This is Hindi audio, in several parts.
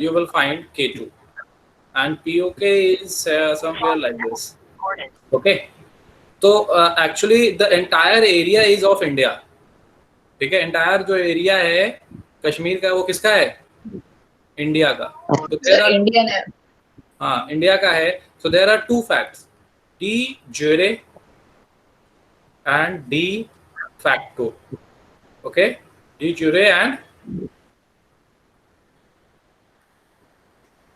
you will find K2, and POK is somewhere like this. Okay, तो actually the entire area is of India. ठीक है, entire जो एरिया है कश्मीर का वो किसका है? इंडिया का. तो इंडियन है. हाँ, इंडिया का है. So there are two facts, de jure and de facto. Okay, de jure and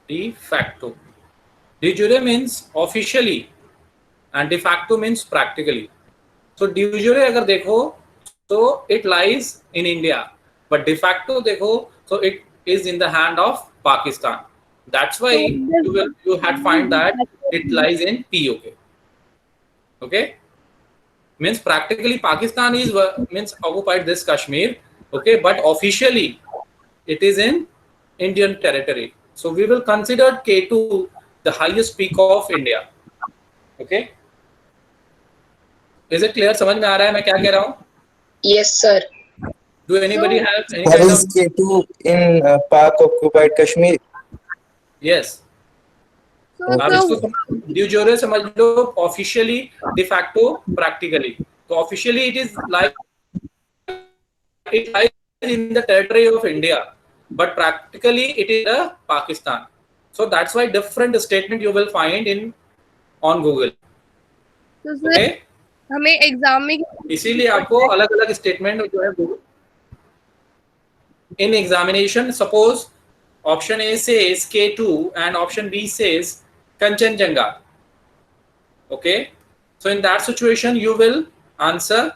de facto. De jure means officially and de facto means practically. So de jure अगर देखो so it lies in India, but de facto देखो so it is in the hand of Pakistan. That's why you had find that it lies in POK. Okay, means practically Pakistan is means occupied this Kashmir. Okay, but officially it is in Indian territory. So we will consider K2 the highest peak of India. Okay, is it clear? समझ में आ रहा है मैं क्या कह रहा हूँ? Yes sir. Do anybody have any What kind is of K2 in Pak occupied Kashmir? yes? आप इसको de jure समझ लो, officially, de facto, practically. तो officially it is like it lies in the territory of India, but practically it is Pakistan. So that's why different statement you will find in on Google. Okay? हमें एग्जाम में इसीलिए आपको अलग अलग स्टेटमेंट जो है in examination, suppose option A says K2 and option B says Kanchenjunga. Okay, so in that situation you will answer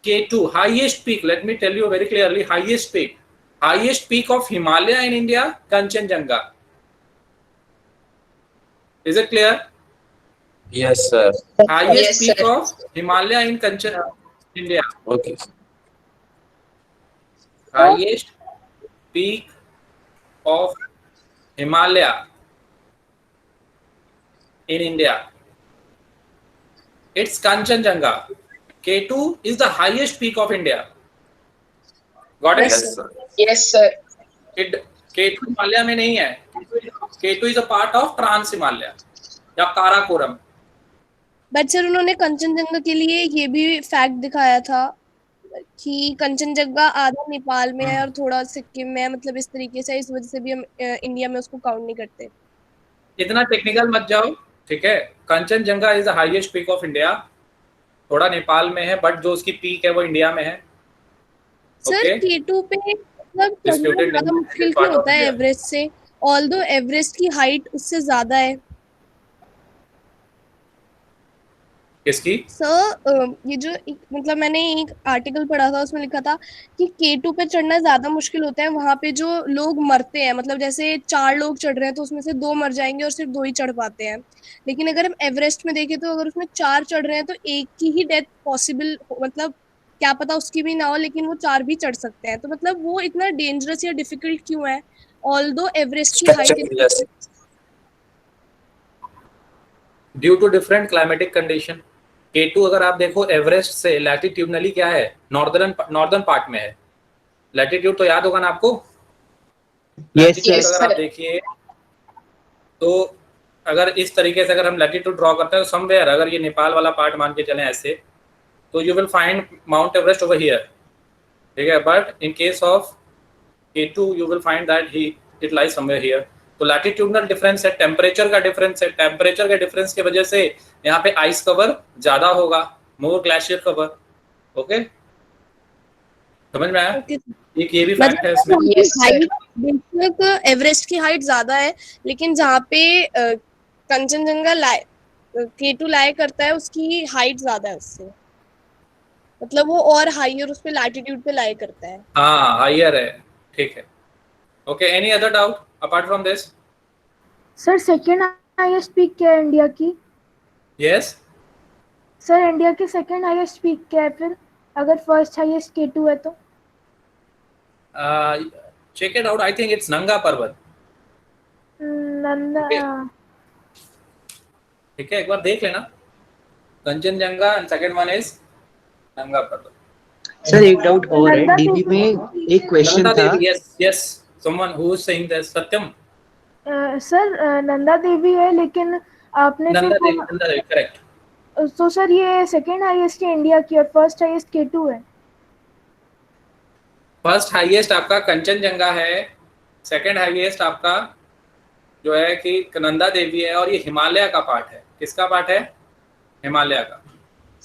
K2, highest peak. Let me tell you very clearly, highest peak of Himalaya in India, Kanchenjunga. Is it clear? Yes, sir. Highest Yes, peak sir. of Himalaya in India. Okay. Highest peak of Himalaya in India. It's Kanchenjunga. K2 is the highest peak of India. Got it? Yes, sir. Yes sir. K2 Himalaya में नहीं है. K2 is a part of Trans Himalaya या काराकोरम. बट सर उन्होंने कंचनजंगा के लिए ये भी फैक्ट दिखाया था कि कंचनजंगा आधा नेपाल में है और थोड़ा सिक्किम में है, मतलब इस तरीके से, इस वजह से भी हम इंडिया में उसको काउंट नहीं करते. इतना टेक्निकल मत जाओ, ठीक है. Kanchenjunga is the highest peak of India. थोड़ा नेपाल में है, बट जो उसकी पीक है वो इंडिया में है. सर K2 पे मतलब चढ़ना ज्यादा मुश्किल क्यों होता है एवरेस्ट से, ऑल्दो एवरेस्ट की हाइट उससे ज्यादा है. किसकी? सर ये जो मतलब मैंने एक आर्टिकल पढ़ा था, उसमें लिखा था कि K2 पे चढ़ना ज्यादा मुश्किल होता है. वहां पे जो लोग मरते हैं, मतलब जैसे 4 लोग चढ़ रहे हैं तो उसमें से 2 मर जाएंगे और सिर्फ 2 ही चढ़ पाते हैं. लेकिन अगर हम एवरेस्ट में देखें तो अगर उसमें 4 चढ़ रहे हैं तो एक की ही डेथ पॉसिबल, मतलब क्या पता उसकी भी ना हो, लेकिन वो 4 भी चढ़ सकते हैं. तो मतलब वो इतना डेंजरस या डिफिकल्ट क्यों है, ऑल्दो एवरेस्ट की height due to different climatic condition. K2 अगर आप देखो एवरेस्ट से लैटिट्यूडनली क्या है, नॉर्दर्न पार्ट में है. लैटिट्यूड तो याद होगा ना आपको? Yes, अगर आप देखिए तो अगर इस तरीके से अगर हम लैटिट्यूड ड्रॉ करते हैं तो समवेयर, अगर ये नेपाल वाला पार्ट मान के चलें ऐसे, तो you will find mount Everest over here. ठीक है, but in case of K2 you will find that it lies somewhere here. तो लैटिट्यूडनल डिफरेंस है, टेम्परेचर का डिफरेंस है. टेम्परेचर के डिफरेंस की वजह से यहाँ पे आइस कवर ज्यादा होगा, मोर ग्लेशियर कवर. ओके, समझ में आया? एक ये भी फैक्ट है इसमें. बेशक एवरेस्ट की हाइट ज्यादा है, लेकिन जहाँ पे कंचनजंगा K2 लाए करता है उसकी हाइट ज्यादा है उससे, मतलब वो और हाईयर उस पे लैटिट्यूड पे लाए करता है. हाँ, हाईयर है. ठीक है. Okay, any other doubt apart from this? Sir second highest peak क्या है इंडिया की? यस सर इंडिया की सेकंड हाईएस्ट पीक क्या है फिर, अगर फर्स्ट हाईएस्ट K2 है तो? Check it out. I think it's Nanga Parbat. Nanda. ठीक है, एक बार देख लेना. Kanchenjunga and second one is Nanga Parbat. Sir एक डाउट और है, डीबी में एक क्वेश्चन था. Yes yes, someone who is saying that. Satyam sir Nanda Devi है, लेकिन आपने नंदा देवी करेक्ट। तो सर ये सेकंड हाईएस्ट है इंडिया की और फर्स्ट हाईएस्ट K2 है। फर्स्ट हाईएस्ट आपका कंचनजंगा है, सेकंड हाईएस्ट आपका जो है कि नंदा देवी है, और ये हिमालय का पार्ट है। किसका पार्ट है? हिमालय का।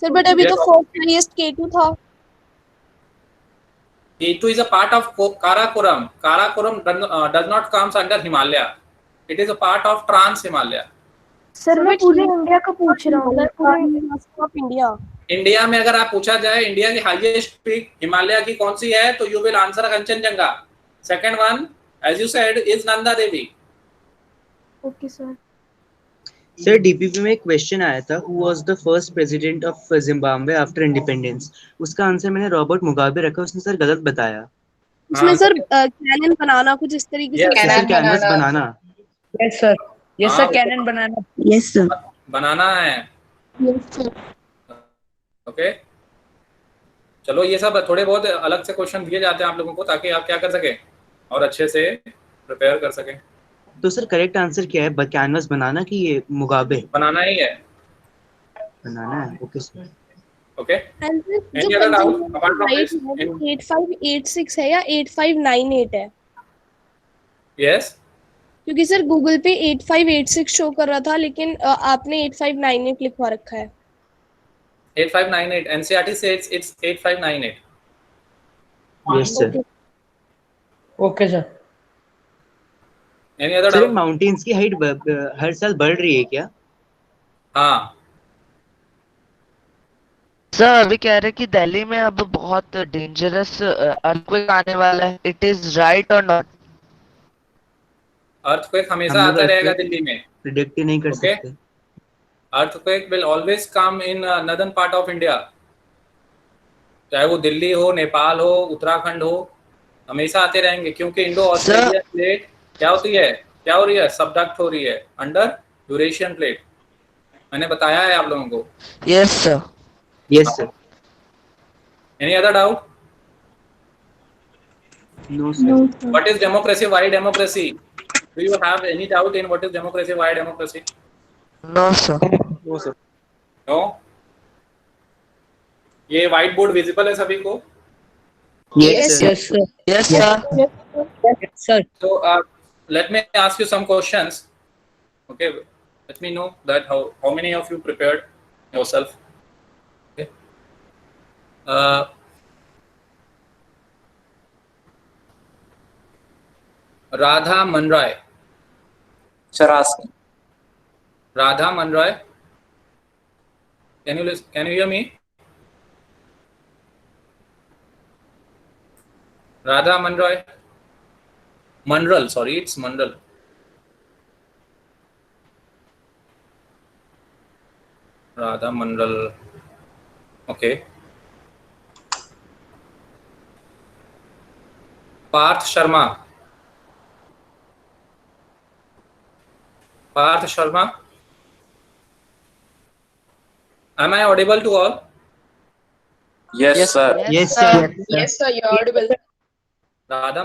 सर बट अभी तो फर्स्ट हाईएस्ट K2 था। K2 is a part of Karakoram. Karakoram does not comes under Himalaya. It is a part of Trans Himalaya. Sir मैं पूरे इंडिया का पूछ रहा हूँ, ऑफ इंडिया। इंडिया में अगर आप पूछा जाए इंडिया की हाईएस्ट पीक हिमालय की कौन सी है, तो you will answer Kanchenjunga. Second one as you said is Nanda Devi. Okay sir. Sir DPP में एक क्वेश्चन आया था, who was the first president of Zimbabwe after independence. उसका आंसर मैंने रॉबर्ट मुगाबे रखा, उसने सर गलत बताया। उसमें सर कैनन बनाना कुछ इस तरीके से। सर कैनवस बनाना। Yes sir, yes sir, canon बनाना। यस सर, बनाना है। Yes sir. ओके चलो, ये सब थोड़े बहुत अलग से क्वेश्चन दिए जाते हैं आप लोगों को, ताकि आप क्या कर सके और अच्छे से प्रिपेयर कर सकें। तो सर करेक्ट आंसर क्या है, कैनवस बनाना कि ये मुगाबे? बनाना ही है। बनाना है। Okay sir. ओके जो 8586 है या 8598 है? यस क्योंकि सर गूगल पे 8586 शो कर रहा था, लेकिन आपने 8598 लिखवा रखा है। 8598 NCERT says it's 8598। Yes sir. Okay sir. Any other sir doubt? Mountains की हाइट हर साल बढ़ रही है क्या? हाँ सर अभी कह रहे कि दिल्ली में अब बहुत डेंजरस अर्थक्वेक आने वाला है, इट इज राइट और नॉट? अर्थक्वेक हमेशा हम लोग आता रहेगा earthquake दिल्ली में। प्रिडिक्ट ही नहीं कर Okay. सकते। Earthquake will always come in northern part of India, चाहे वो दिल्ली हो, नेपाल हो, उत्तराखंड हो, हमेशा आते रहेंगे, क्योंकि इंडो ऑस्ट्रेलिया प्लेट क्या होती है, क्या हो रही है, सबडक्ट हो रही है अंडर यूरेशियन प्लेट। मैंने बताया है आप लोगों को। Yes sir. Yes sir. Any other doubt? No sir. What is democracy? Why democracy? Do you have any doubt in what is democracy? Why democracy? No sir. No sir. No? ये व्हाइट बोर्ड विजिबल है सभी को? Yes sir. Yes sir, yes sir. Yes sir. So let me ask you some questions. Okay, let me know that how many of you prepared yourself. Okay. Radha Manroy. Sir, ask me. Radha Manroy. Can you listen? Can you hear me? Radha Manroy. Manral, sorry, it's Manral. Radha Manral. Okay. Parth Sharma. Parth Sharma. Am I audible to all? Yes, sir. Yes sir. Yes sir, you're audible. Radha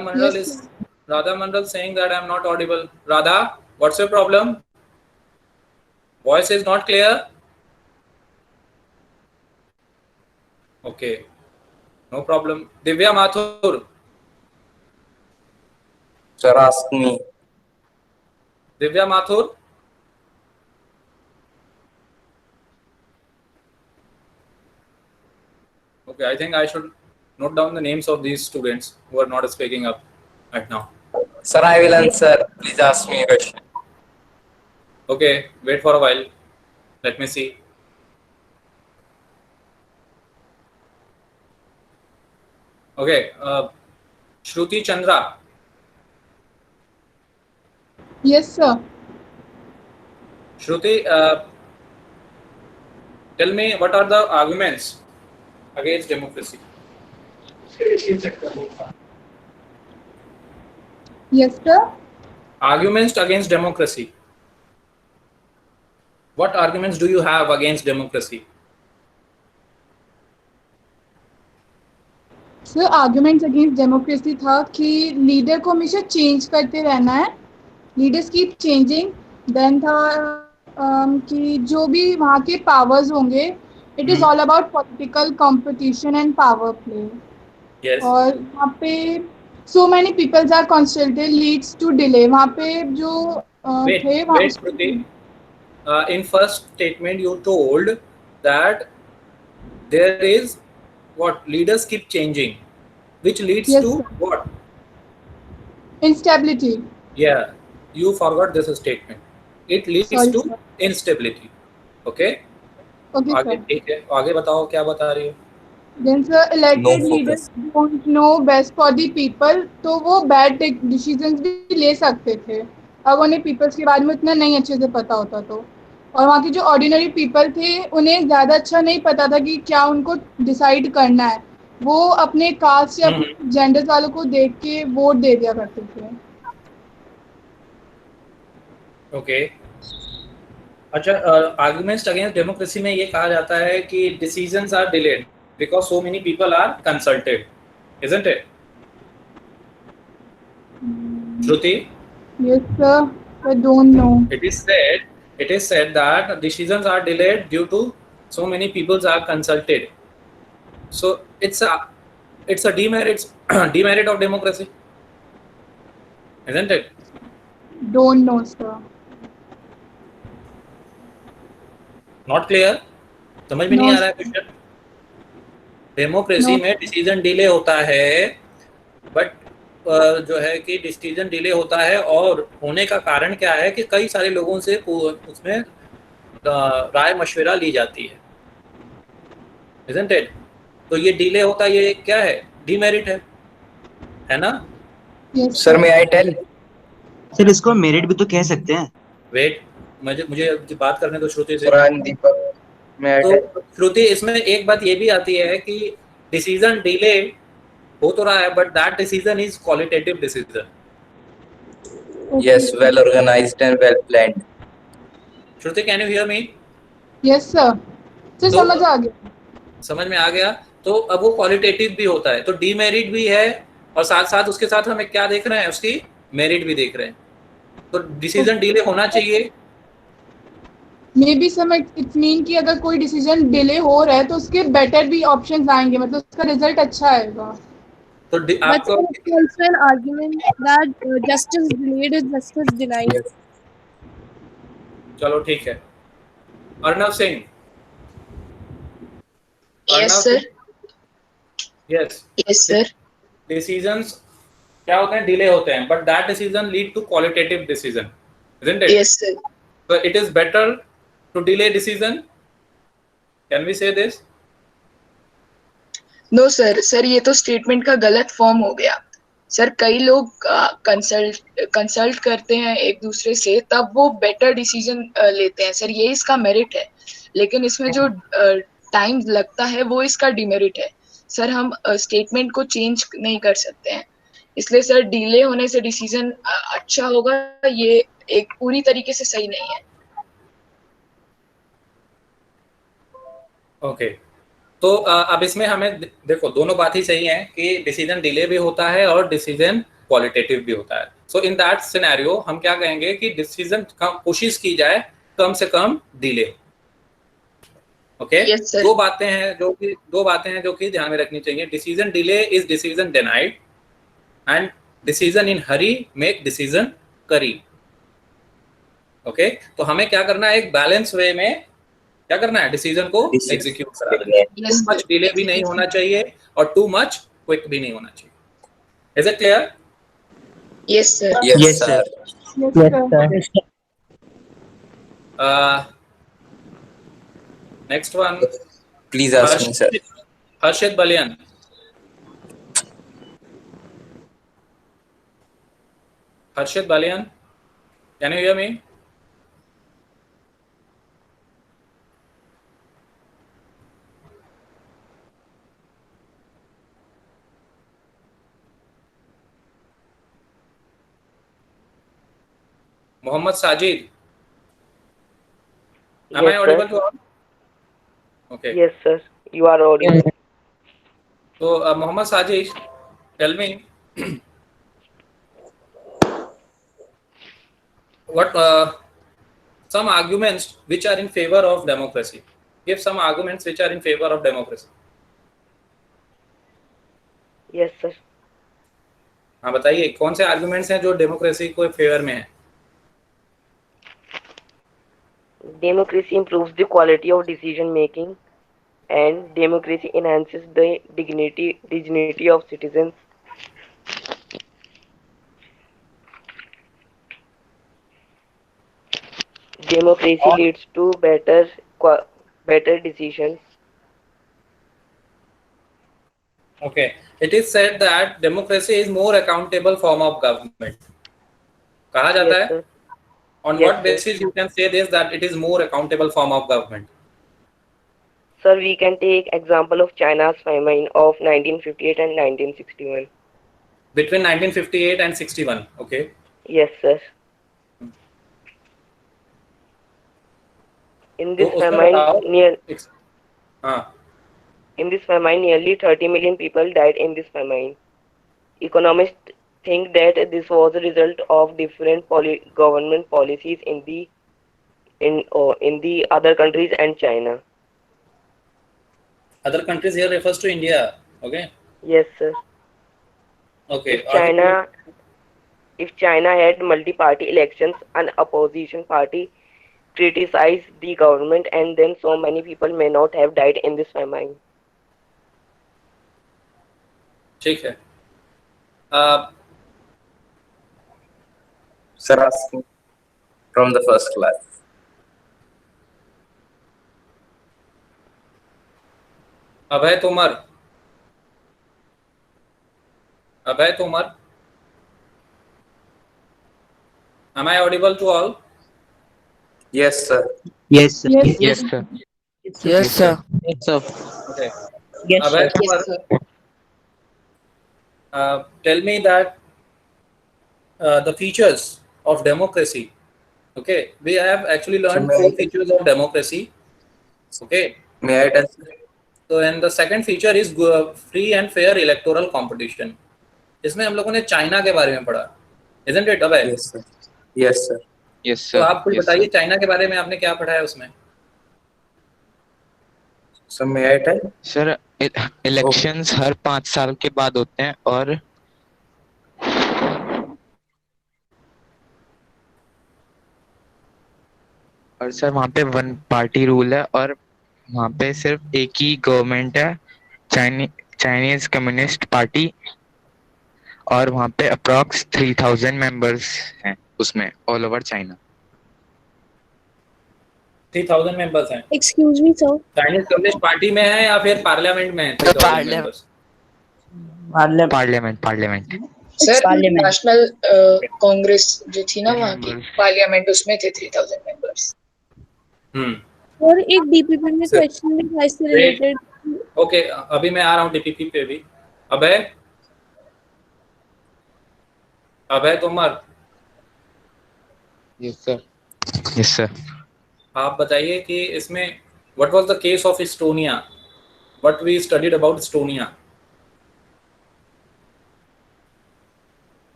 Mandal saying that I am not audible. Radha, what's your problem? Voice is not clear. Okay, no problem. Divya Mathur. Sir, ask me. Divya Mathur. Okay, I think I should note down the names of these students who are not speaking up right now. Sir, I will answer. Please ask me a question. Okay, wait for a while. Let me see. Okay, Shruti Chandra. Yes, sir. Shruti, tell me what are the arguments against democracy? Yes, sir. Arguments against democracy. What arguments do you have against democracy? Sir arguments against democracy था कि लीडर को हमेशा चेंज करते रहना है, लीडर्स कीप चेंजिंग, देन था कि जो भी वहाँ के पावर्स होंगे, it is all about political competition and power play. Yes और वहाँ पे so many peoples are consulted leads to delay. वहाँ पे जो वेट थे वहाँ wait Shruti, in first statement you told that there is what leaders keep changing, which leads Yes, to sir. what? Instability. Yeah, you forgot this statement. It leads Sorry, to sir. instability. Okay, Okay, आगे sir. ठीक है, आगे बताओ क्या बता रही हो? Then sir, elected No leaders focus. don't know best for the people, तो वो bad decisions भी ले सकते थे अगर उन्हें peoples के बारे में उतना नहीं अच्छे से पता होता तो। और वहाँ के जो ordinary people थे उन्हें ज़्यादा अच्छा नहीं पता था कि क्या उनको decide करना है, वो अपने कास्ट या अपने जेंडर वालों को देख के वोट दे दिया करते थे। ओके, अच्छा, आर्गुमेंट्स अगेंस्ट डेमोक्रेसी में ये कहा जाता है कि decisions are delayed because so many people are consulted, isn't it? Shruti, Yes sir, I don't know. it is said that decisions are delayed due to so many people are consulted. So it's a demerit of democracy, isn't it? Don't know sir. Not clear? समझ में No, नहीं आ रहा है क्वेश्चन? Democracy No. में डिसीजन डिले होता है, बट जो है कि डिसीजन डिले होता है और होने का कारण क्या है कि कई सारे लोगों से उसमें राय मशवरा ली जाती है, isn't it? तो ये डिले होता है, ये क्या है? डीमेरिट है ना? Yes Sir, may I tell? Sir इसको मेरिट भी तो कह सकते हैं। वेट, मुझे बात करने दो श्रुति से। Sir, and Deepak, may I tell? तो श्रुति, इसमें एक बात ये भी आती है कि डिसीजन डिले हो तो रहा है, but that decision is qualitative decision. Yes, well organized and well planned. Shruti, can you hear me? Yes sir. तो तो- समझ आ गया। समझ में आ गया? तो अब वो क्वालिटेटिव भी होता है, तो डीमेरिट भी है और साथ साथ उसके साथ हमें क्या देख रहे हैं, उसकी मेरिट भी देख रहे हैं। तो डिसीजन डिले होना चाहिए। Maybe some it's mean कि अगर कोई डिसीजन डिले हो रहा है तो उसके बेटर भी ऑप्शंस आएंगे, मतलब उसका रिजल्ट अच्छा आएगा। तो But आपको it's also an argument that justice delayed is justice denied. चलो ठीक है। Arnav Singh. Yes sir. Yes, Yes sir. Decisions क्या होते हैं? डिले होते हैं, but that decision lead to qualitative decision, isn't it? Yes sir. So it is better to delay decision. Can we say this? No sir. Sir ये तो स्टेटमेंट का गलत फॉर्म हो गया। सर कई लोग कंसल्ट करते हैं एक दूसरे से, तब वो बेटर डिसीजन लेते हैं। सर ये इसका मेरिट है, लेकिन इसमें जो टाइम लगता है वो इसका डिमेरिट है। सर हम स्टेटमेंट को चेंज नहीं कर सकते हैं, इसलिए सर डिले होने से डिसीजन अच्छा होगा, ये एक पूरी तरीके से सही नहीं है। ओके, तो अब इसमें हमें देखो दोनों बात ही सही है कि डिसीजन डिले भी होता है और डिसीजन क्वालिटेटिव भी होता है। सो इन दैट सिनेरियो हम क्या कहेंगे कि डिसीजन कोशिश की जाए कम से कम डिले। Okay, Yes, sir. दो बातें हैं जो कि ध्यान में रखनी चाहिए। Decision delay is decision denied and decision in Hari make decision करी। ओके, तो हमें क्या करना है, एक बैलेंस वे में क्या करना है, डिसीजन को एग्जीक्यूट कराना है। टू Yes, मच डिले भी नहीं होना चाहिए और टू मच क्विक भी नहीं होना चाहिए। Is it clear? Yes sir. Yes, Yes, sir. Yes sir. Next one, Please ask me, sir. Harshit Baliyan. Harshit Baliyan, can you hear me? Mohammad Sajid, am I audible to all? Okay. Yes, sir. You are audible. So, Mohammad Sajid, tell me, what some arguments which are in favor of democracy. Give some arguments which are in favor of democracy. Yes, sir. हाँ बताइए कौन से आर्गुमेंट्स हैं जो डेमोक्रेसी को फेवर में है. Democracy improves the quality of decision making, and democracy enhances the dignity of citizens. Democracy leads to better decisions. Okay, it is said that democracy is more accountable form of government. कहा जाता Yes, है. sir. On Yes, what sir. basis you can say this that it is more accountable form of government? Sir, we can take example of China's famine of 1958 and 1961. Between 1958 and 61. Okay. Yes, sir. In this तो उसमें famine, बताओ. हाँ. in this famine, nearly 30 million people died in this famine. Economists think that this was a result of different government policies in the other countries and China. Other countries here refers to India. Okay. Yes, sir. Okay. If China had multi-party elections, an opposition party criticized the government, and then so many people may not have died in this famine. ठीक है. Sir, asking from the first class. Abhay Tomar. Abhay Tomar. Am I audible to all? Yes, sir. Yes, sir. Yes, sir. Yes, sir. Yes, sir. Okay. Yes, Abhay sir. Kumar, Yes, sir. tell me that the features of democracy. Okay, we have actually learned So, 4 features of democracy. Okay, May I tell? so and the second feature is free and fair electoral competition. इसमें हम लोगों ने चाइना के बारे में पढ़ा, isn't it, Abhay? Yes, sir. Yes, sir. Yes, तो sir. आप कुछ Yes, बताइए sir. चाइना के बारे में आपने क्या पढ़ा है उसमें? So may I tell? Sir elections हर 5 साल के बाद होते हैं और सर वहाँ पे 1 पार्टी रूल है और वहाँ पे सिर्फ एक ही गवर्नमेंट है, चाइनीज कम्युनिस्ट पार्टी, और वहाँ पे अप्रॉक्स 3000 मेंबर्स हैं उसमें ऑल ओवर चाइना. 3000 मेंबर्स हैं. Excuse me sir. Chinese communist party में है या फिर पार्लियामेंट में है? 3000 members? Parliament. Sir Parliament. National Congress जो थी ना वहाँ की पार्लियामेंट, उसमें थे 3000 मेंबर्स. और एक डीपीपी में क्वेश्चन भी था इससे रिलेटेड. ओके, अभी मैं आ रहा हूँ डीपीपी पे भी. Abhay Tomar. Yes sir. Yes sir. आप बताइए कि इसमें what was the case of Estonia, what we studied about Estonia.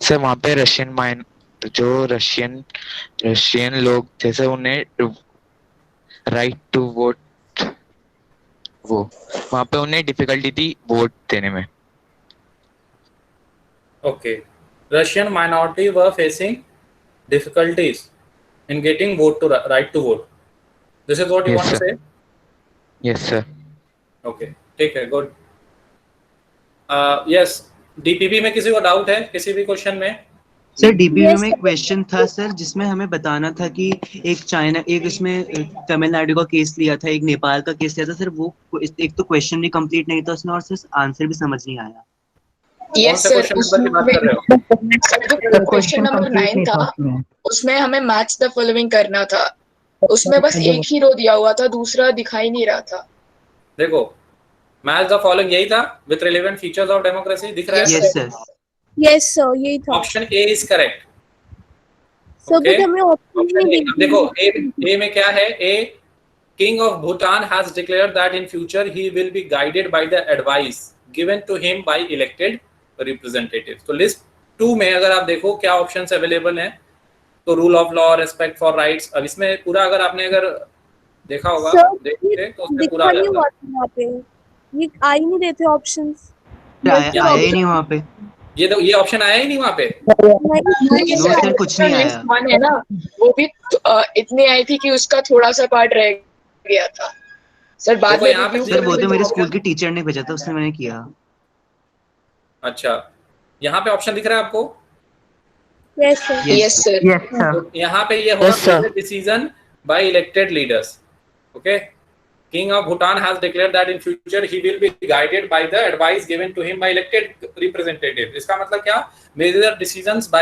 Sir वहाँ पे रशियन लोग जैसे उन्हें राइट टू वोट, वो वहाँ पे उन्हें डिफिकल्टी थी वोट देने में. Okay, Russian minority were facing difficulties in getting right to vote. This is what you Yes, want to sir. say? Yes sir. Okay, ठीक है, good. Yes, DPP में किसी को डाउट है किसी भी क्वेश्चन में? सर डीपीपी Yes, में एक क्वेश्चन था सर जिसमें हमें बताना था कि एक इसमें तमिलनाडु का केस लिया था, एक नेपाल का केस लिया था सर. वो एक तो क्वेश्चन भी कंप्लीट नहीं था उसमें और सर आंसर भी समझ नहीं आया. यस से सर. क्वेश्चन नंबर की बात कर रहे हो? जो क्वेश्चन नंबर 9 था उसमें हमें मैच द फॉलोइंग करना था. उसमें बस एक ही रो दिया हुआ था, दूसरा दिखाई नहीं रहा था. देखो, मैच द फॉलोइंग यही था with relevant features of democracy. दिख रहा है? Yes sir. यस सर यही था. Option A is correct. Sir Okay. But हमें ऑप्शन ऑप्शन नहीं ए, दिख देखो ए में क्या है? A, king of Bhutan has declared that in future he will be guided by the advice given to him by elected representatives. So list 2 में अगर आप देखो क्या ऑप्शंस अवेलेबल हैं, तो rule of law, respect for rights, अब इसमें पूरा अगर आपने अगर देखा होगा सर देखते तो उसमें पूरा दिखा आ नहीं जाता हुआ था वहाँ पे, ये आ ही नहीं रहे थे ऑप्शंस। आया ही नहीं वहाँ पे। ये ऑप्शन आया ही नहीं वहाँ पे। नहीं नो सर, कुछ नहीं आया। लिस्ट 1 है ना, वो भी इतनी आई थी कि उसका थोड़ा सा पार्ट रह गया था सर। बाद देखो में यहाँ पे review सर वो करने तो में मेरे जो स्कूल के टीचर ने भेजा था, उसने मैंने किया। अच्छा, यहाँ पे ऑप्शन दिख रहा है आपको? Yes sir. Yes sir. तो यहाँ पे ये होगा decision by elected leaders. Okay, King of Bhutan has declared that in future he will be guided by the advice given to him by elected representatives. इसका मतलब क्या? Major decisions by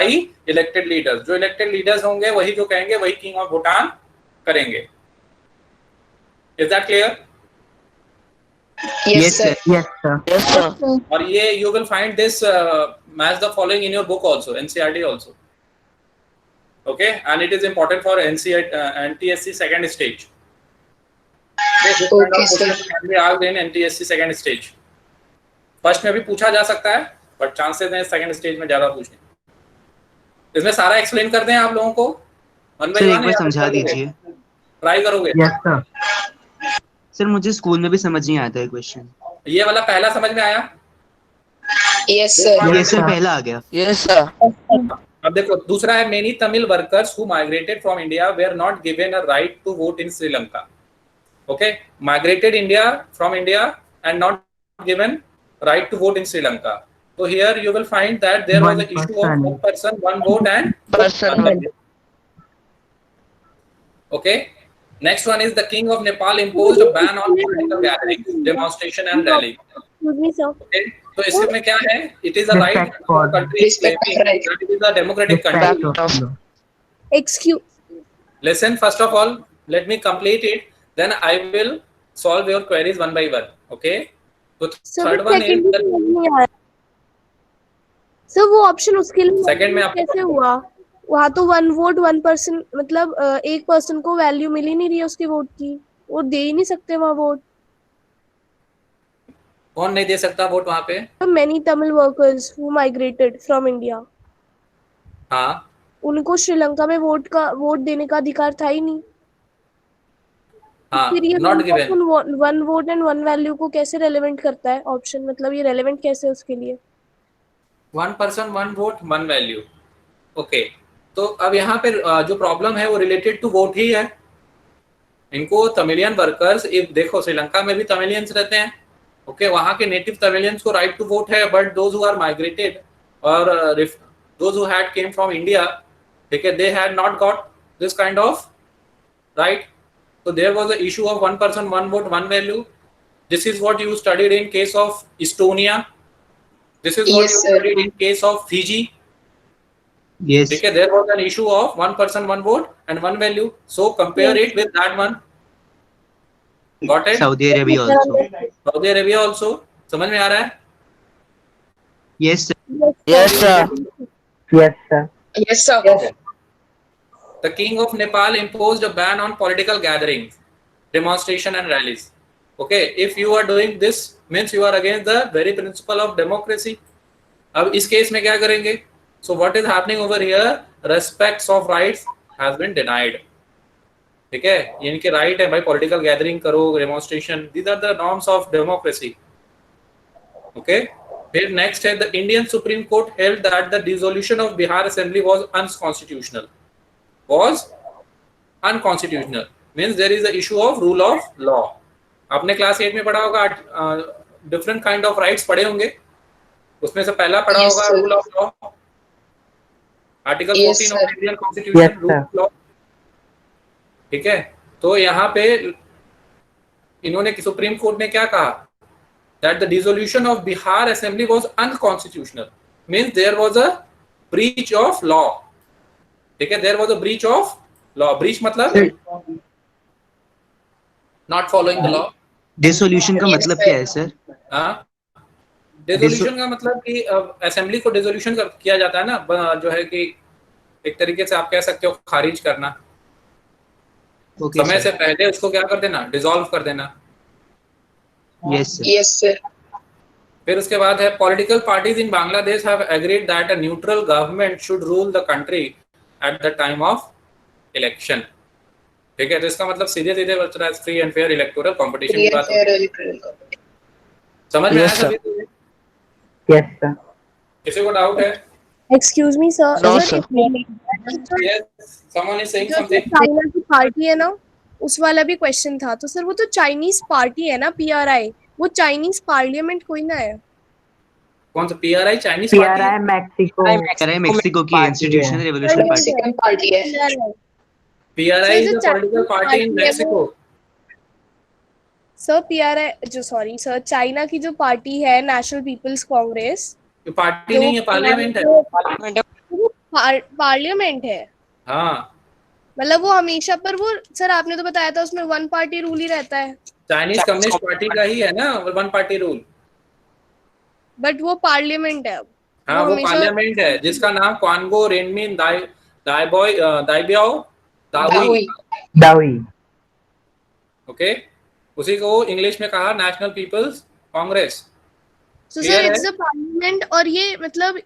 elected leaders. जो elected leaders होंगे वही जो कहेंगे वही King of Bhutan करेंगे। Is that clear? Yes sir. Yes sir. और ये you will find this match the following in your book also, NCERT also. Okay, and it is important for NTSC second stage. This kind of Okay, sir. question can be asked in NTSC second stage. First में भी पूछा जा सकता है, बट चांसेस हैं सेकंड स्टेज में ज्यादा पूछने। इसमें सारा एक्सप्लेन कर दें आप लोगों को, वन बाय सर एक वन बार समझा दीजिए। ट्राई करोगे? सर मुझे स्कूल में भी समझ नहीं आया था ये क्वेश्चन। ये वाला पहला समझ में आया? Yes sir. ये सर पहला आ गया। Yes sir. अब देखो दूसरा है, many Tamil workers who migrated from India were not given a right to vote in Sri. Okay, migrated India from India and not given right to vote in Sri Lanka. So here you will find that there was an issue of one person, one vote and Person. okay. Next one is the King of Nepal imposed a ban on political gatherings, demonstration and rally. Excuse me, sir. Okay, तो इसमें क्या है? It is a right for country Respect for right. that it is a democratic country. Excuse. Listen, first of all, let me complete it. Then I will solve your queries one by one. Okay. So third one is the sir वो ऑप्शन उसके लिए Second में आप- कैसे हुआ? वहाँ तो वन वोट वन पर्सन, मतलब एक पर्सन को वैल्यू मिल ही नहीं रही है उसके वोट की, वो दे ही नहीं सकते वहाँ वोट। कौन नहीं दे सकता वोट वहाँ पे? Many Tamil workers who migrated from India, हाँ, उनको श्रीलंका में वोट देने का अधिकार था ही नहीं। हाँ, फिर ये not given. One vote and one value को कैसे रेलेवेंट करता है ऑप्शन, मतलब ये रेलेवेंट कैसे है उसके लिए? One person, one vote, one value. Okay. तो अब यहाँ पे जो प्रॉब्लम है वो रिलेटेड टू वोट ही है। इनको तमिलियन वर्कर्स, देखो श्रीलंका में भी तमिलियंस रहते हैं। ओके, वहाँ के नेटिव तमिलियंस को राइट टू वोट है, but those who are migrated और those who had came from India, ठीक है, they had not got this kind of right. So there was an issue of one person, one vote, one value. This is what you studied in case of Estonia. This is what Yes, you sir. studied in case of Fiji. Yes. Okay, there was an issue of one person, one vote and one value. So compare it with that one. Got it? Saudi Arabia also. Saudi Arabia also. समझ में आ रहा है? Yes sir. Yes sir. Yes sir. The King of Nepal imposed a ban on political gatherings, demonstration and rallies. Okay, if you are doing this, means you are against the very principle of democracy. अब इस केस में क्या करेंगे? So what is happening over here? Respects of rights has been denied. ठीक है, ये इनके राइट है भाई, पॉलिटिकल गैदरिंग करो, demonstration, these are the norms of democracy. Okay. फिर नेक्स्ट है, the Indian Supreme Court held that the dissolution of Bihar Assembly was unconstitutional. Was unconstitutional means there is a issue of rule of law. आपने क्लास 8 में पढ़ा होगा, डिफरेंट काइंड ऑफ राइट्स पढ़े होंगे, उसमें से पहला पढ़ा Yes, होगा sir. Rule of law, article Yes, 14 sir. Of Indian constitution, rule of law. ठीक है, तो यहाँ पे इन्होंने सुप्रीम कोर्ट ने क्या कहा, that the dissolution of Bihar Assembly was unconstitutional, means there was a breach of law. ठीक है, there was a breach of law. breach मतलब not following the law. Dissolution का Yes, मतलब sir. क्या है सर? हाँ, डिसोल्यूशन का मतलब कि असेंबली को डिसोल्यूशन किया जाता है ना, जो है कि एक तरीके से आप कह सकते हो खारिज करना, Okay समय sir. से पहले उसको क्या कर देना, डिसॉल्व कर देना. Yes sir. Yes sir. फिर उसके बाद है political parties in Bangladesh have agreed that a neutral government should rule the country at the time of election. ठीक है, तो इसका मतलब सीधे सीधे बच रहा है free and fair electoral competition की बात समझ में आया सभी को? Yes sir. किसी को डाउट है? Excuse me sir, No, sir sir. Yes, someone is saying जो समथिंग। चाइना की पार्टी है ना, उस वाला भी क्वेश्चन था। तो सर वो तो चाइनीज पार्टी है ना, पीआरआई, वो चाइनीज पार्लियामेंट कोई ना है। कौन सा पीआरआई? चाइनीज पार्टी है? मेक्सिको की institutional revolution party. Mexican party है। पीआरआई इज जो a political Chinese party in party है मैक्सिको। वो सर, पीआरआई जो, सॉरी सर, चाइना की जो पार्टी है नेशनल पीपल्स कांग्रेस, ये पार्टी जो नहीं है, पार्लियामेंट है। पार्लियामेंट है। हाँ, मतलब वो हमेशा, पर वो सर आपने तो बताया था उसमें वन पार्टी रूल ही रहता है। चाइनीज कम्युनिस्ट पार्टी का ही है ना वन पार्टी रूल। बट वो पार्लियामेंट है। हाँ, वो पार्लियामेंट है जिसका नाम क्वांगो रेनमिन दाइब्याओ दाहुई। दावी। ओके, उसी को इंग्लिश में कहा नेशनल पीपल्स कांग्रेस। तो सर इट्स अ पार्लियामेंट, और ये मतलब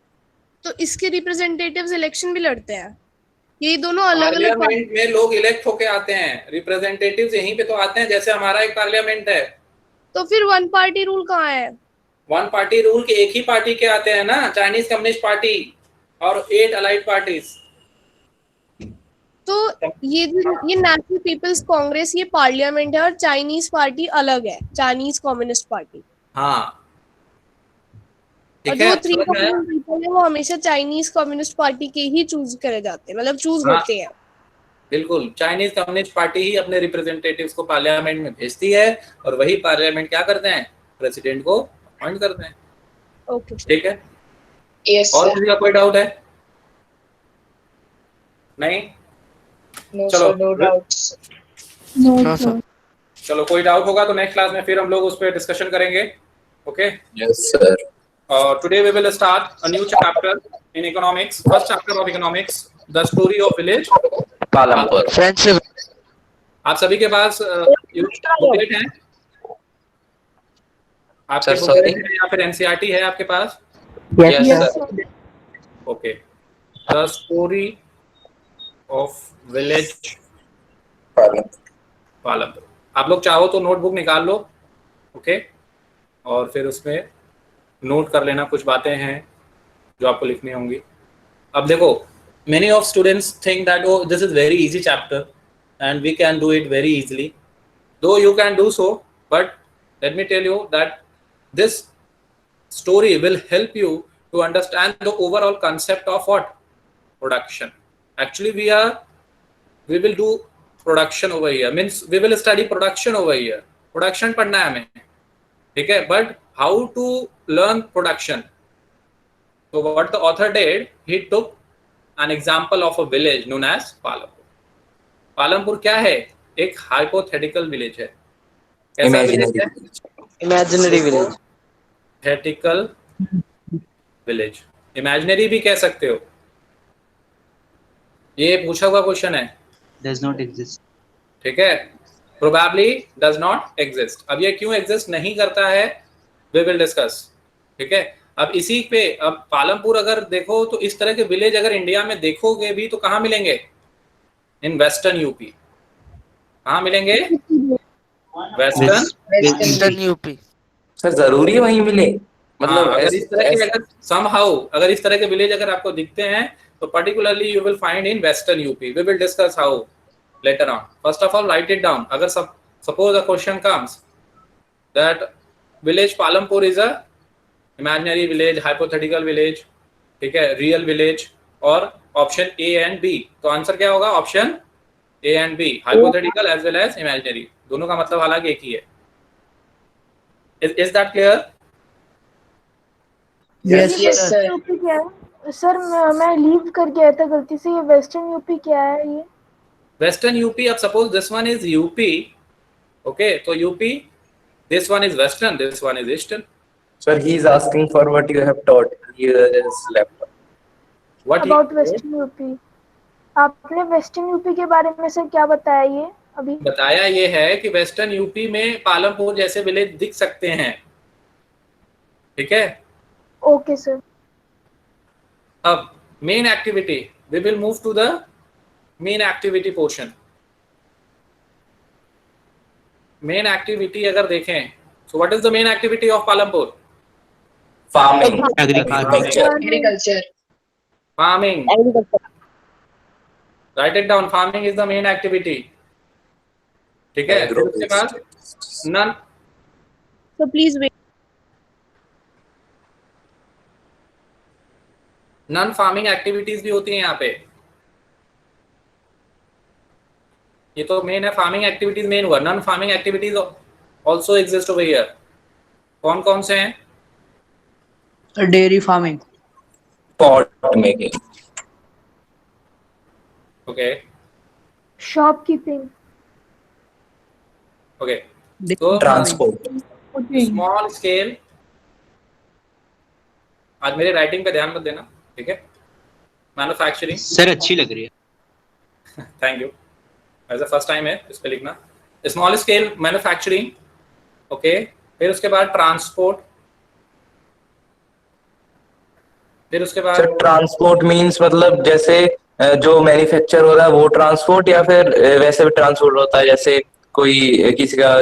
तो इसके रिप्रेजेंटेटिव्स इलेक्शन भी लड़ते हैं। ये दोनों अलग अलग पार्लियामेंट में लोग इलेक्ट होके आते हैं, रिप्रेजेंटेटिव्स यहीं पे तो आते हैं, जैसे हमारा एक पार्लियामेंट है। तो फिर वन पार्टी रूल कहाँ है? वन पार्टी रूल के एक ही पार्टी के आते हैं ना, चाइनीज कम्युनिस्ट पार्टी और 8 अलाइड पार्टीज। तो ये नेशनल पीपल्स कांग्रेस ये पार्लियामेंट है, और चाइनीज पार्टी अलग है, चाइनीज कम्युनिस्ट पार्टी। हाँ, और जो 3 कम्युनिस्ट पीपल है वो हमेशा चाइनीज कम्युनिस्ट पार्टी के ही चूज करे जाते हैं, मतलब चूज होते हैं। बिल्कुल, चाइनीज कम्युनिस्ट पार्टी ही अपने रिप्रेजेंटेटिव्स को पार्लियामेंट में भेजती है, और वही पार्लियामेंट क्या करते हैं? प्रेसिडेंट को अपॉइंट करते हैं। ओके, ठीक है। यस और सर। किसी का कोई डाउट है? नहीं? नो चलो। Sir, no doubts. No sir. चलो, कोई डाउट होगा तो नेक्स्ट क्लास में फिर हम लोग उस पर डिस्कशन करेंगे। Okay, Yes, sir. Today we will start a new chapter in economics, first chapter of economics, the story of village Palampur. Friendship. आप सभी के पास बुकलेट है? आपके Sir, बुकलेट sorry. है या फिर एनसीईआरटी है आपके पास? Yes, yes sir. Sir. Okay, the story of village Palampur. Palampur. आप लोग चाहो तो नोटबुक निकाल लो, ओके, और फिर उसमें नोट कर लेना, कुछ बातें हैं जो आपको लिखनी होंगी। अब देखो, many of students think that oh, this is very easy chapter and we can do it very easily, though you can do so, but let me tell you that this story will help you to understand the overall concept of what? Production. Actually we will do production over here, means we will study production over here. Production पढ़ना है हमें, ठीक है, but how to learn production? So what the author did, he took an example of a village known as Palampur. Palampur क्या है? एक हाइपोथेटिकल विलेज है। कैसा विलेज है? Imaginary village. Hypothetical village, imaginary भी कह सकते हो। ये पूछा हुआ क्वेश्चन है। Does not exist. ठीक है, प्रोबेबली डज नॉट एग्जिस्ट। अब ये क्यों एग्जिस्ट नहीं करता है, वी विल डिस्कस। ठीक है, अब इसी पे, अब पालमपुर अगर देखो तो इस तरह के विलेज अगर इंडिया में देखोगे भी तो कहाँ मिलेंगे? इन वेस्टर्न यूपी। कहाँ मिलेंगे? Western UP. सर जरूरी है वहीं मिले? मतलब अगर इस तरह के, अगर समहाउ अगर इस तरह के विलेज अगर आपको दिखते हैं तो particularly you will find in western UP. We will discuss how later on. First of all write it down. अगर suppose a question comes that village Palampur is a imaginary village, hypothetical village, ठीक है, रियल विलेज, और ऑप्शन ए एंड बी, तो आंसर क्या होगा? Option A and B, hypothetical as well as imaginary. दोनों का मतलब हालांकि एक ही है। Is that clear? Yes sir. UP क्या है सर? मैं लीव करके आया था गलती से। ये वेस्टर्न यूपी क्या है? ये वेस्टर्न यूपी, अब suppose this one is UP, okay, तो UP, this one is western, this one is eastern. Sir, he is asking for what you have taught here is laptop. What about western UP. आपने वेस्टर्न यूपी के बारे में सर क्या बताया ये अभी? बताया ये है कि वेस्टर्न यूपी में पालमपुर जैसे विलेज दिख सकते हैं। ठीक है। Okay sir. अब main activity, we will move to the main activity portion. Main activity अगर देखें, so what is the main activity of Palampur? Farming, agriculture. Agriculture. Farming, write it down, farming is the main activity. ठीक है, फिर उसके बाद non, So please wait. Non farming activities भी होती हैं यहाँ पे। ये तो मेन है, फार्मिंग एक्टिविटीज मेन हुआ, non farming activities also exist over here. कौन कौन से हैं? Dairy farming, pot making, okay shopkeeping, okay, तो ट्रांसपोर्ट, स्मॉल स्केल, आज मेरी राइटिंग पे ध्यान मत देना, ठीक है। मैन्युफैक्चरिंग, सर अच्छी लग रही है। Thank you, as a first time है इस पे लिखना। Small scale manufacturing, okay. फिर उसके बाद ट्रांसपोर्ट, फिर उसके बाद सर ट्रांसपोर्ट मींस मतलब जैसे जो मैन्युफैक्चर हो रहा है वो ट्रांसपोर्ट, या फिर वैसे भी ट्रांसपोर्ट होता है, जैसे कोई किसी का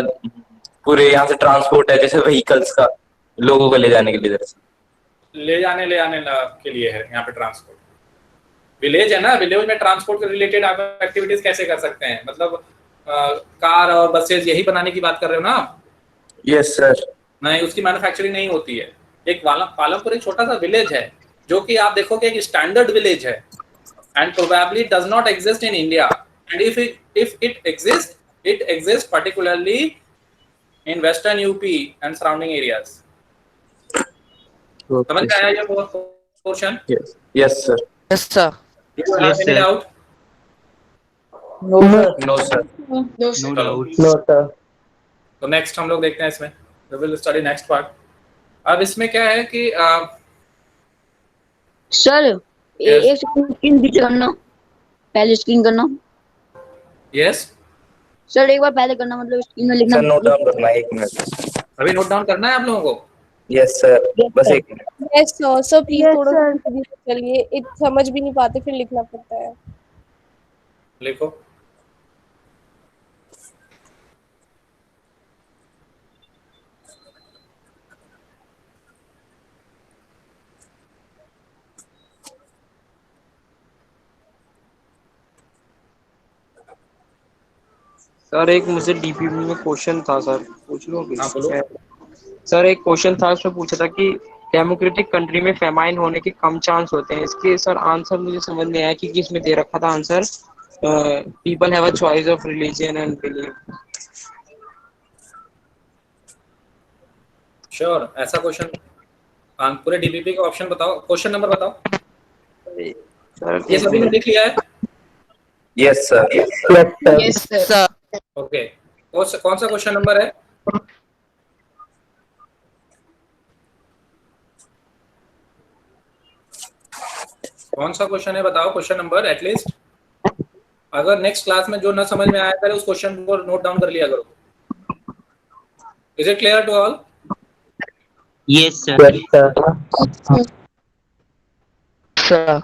पूरे यहाँ से ट्रांसपोर्ट है, जैसे व्हीकल्स का, लोगों को ले जाने के लिए इधर से। ले आने के लिए है यहाँ पे ट्रांसपोर्ट। विलेज है ना, विलेज में ट्रांसपोर्ट के रिलेटेड आप एक्टिविटीज कैसे कर सकते हैं? मतलब कार और बसेस यही बनाने की बात कर रहे हो ना? Yes sir. नहीं, उसकी मैन्युफैक्चरिंग नहीं होती है। एक पालमपुर एक छोटा सा विलेज है जो कि आप देखोगे एक स्टैंडर्ड विलेज है, and probably does not exist in India, and if it exist particularly in western UP and surrounding areas. समझ में आया ये portion? Yes sir. Yes, sir. Yes, sir. Doubt? No sir. No no sir. Doubt. तो नेक्स्ट हम लोग देखते हैं इसमें, we will study next part। अब इसमें क्या है कि सर Yes. एक स्क्रीन पीछे करना, पहले स्क्रीन करना। यस, सर एक बार पहले करना, मतलब स्क्रीन में लिखना। सर नोट डाउन करना है, 1 मिनट। अभी नोट डाउन करना है आप लोगों को। यस सर, बस 1 minute. Yes sir, please Yes, थोड़ा sir. सा धीरे चलिए, समझ भी नहीं पाते, फिर लिखना पड़ता है। लिखो। सर एक मुझे डीपीपी में क्वेश्चन था सर, पूछ लो हाँ, बोलो। सर एक क्वेश्चन था, उसमें पूछा था कि डेमोक्रेटिक कंट्री में फेमाइन होने के कम चांस होते हैं। इसके सर आंसर मुझे समझ में आया कि इसमें दे रखा था answer, people have a choice of religion and belief. Sure, ऐसा क्वेश्चन पूरे डीबीपी का ऑप्शन बताओ, क्वेश्चन नंबर बताओ। सर ये सभी ने देख लिया है? Yes sir. Yes sir. Sir okay, कौन सा क्वेश्चन नंबर है? कौन सा क्वेश्चन है बताओ, क्वेश्चन नंबर एटलीस्ट। अगर नेक्स्ट क्लास में जो ना समझ में आया करे उस क्वेश्चन को नोट डाउन कर लिया करो। Is it clear to all? Yes sir. Sir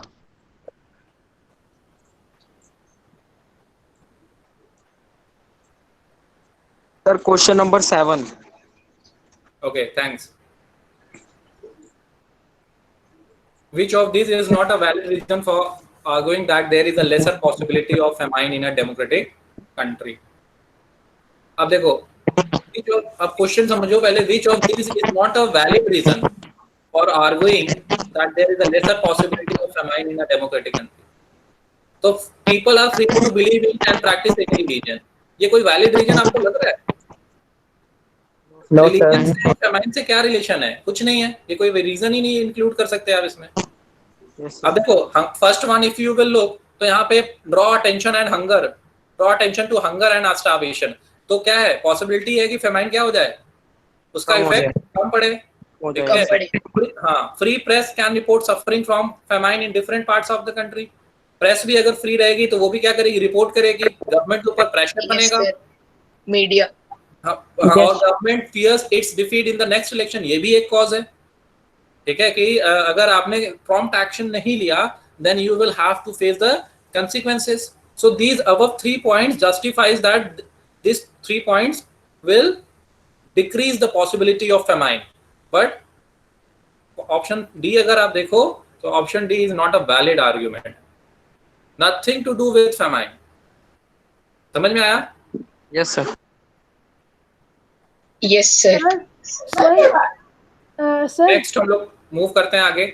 sir question number 7। Okay, thanks. Which of these is not a valid reason for arguing that there is a lesser possibility of famine in a democratic country? अब देखो, अब क्वेश्चन समझो पहले। Which of these is not a valid reason for arguing that there is a lesser possibility of famine in a democratic country? तो people are free to believe in and practice any religion. ये कोई valid reason आपको लग रहा है? रिलीजन से फेमाइन से क्या रिलेशन है? कुछ नहीं है, ये कोई रीजन ही नहीं इंक्लूड कर सकते आप इसमें। अब देखो, first one if you will look, तो यहाँ पे draw attention and hunger, draw attention to hunger and starvation. तो क्या है, पॉसिबिलिटी है कि फेमाइन क्या हो जाए, उसका इफेक्ट कम पड़े। हाँ, free press can report suffering from famine in different parts of the country. Press भी अगर फ्री रहेगी तो वो भी क्या करेगी, रिपोर्ट करेगी, गवर्नमेंट के ऊपर प्रेशर बनेगा। मीडिया और government fears its defeat in the next election, ये भी एक कॉज है। ठीक है, कि अगर आपने प्रॉम्प्ट एक्शन नहीं लिया then you will have to face the consequences. So these above 3 points justifies that these 3 points will decrease the possibility of famine. But option D अगर आप देखो तो option D is not a valid argument. Nothing to do with famine. समझ में आया? Yes sir. Yes sir. Sir next हम लोग मूव करते हैं आगे।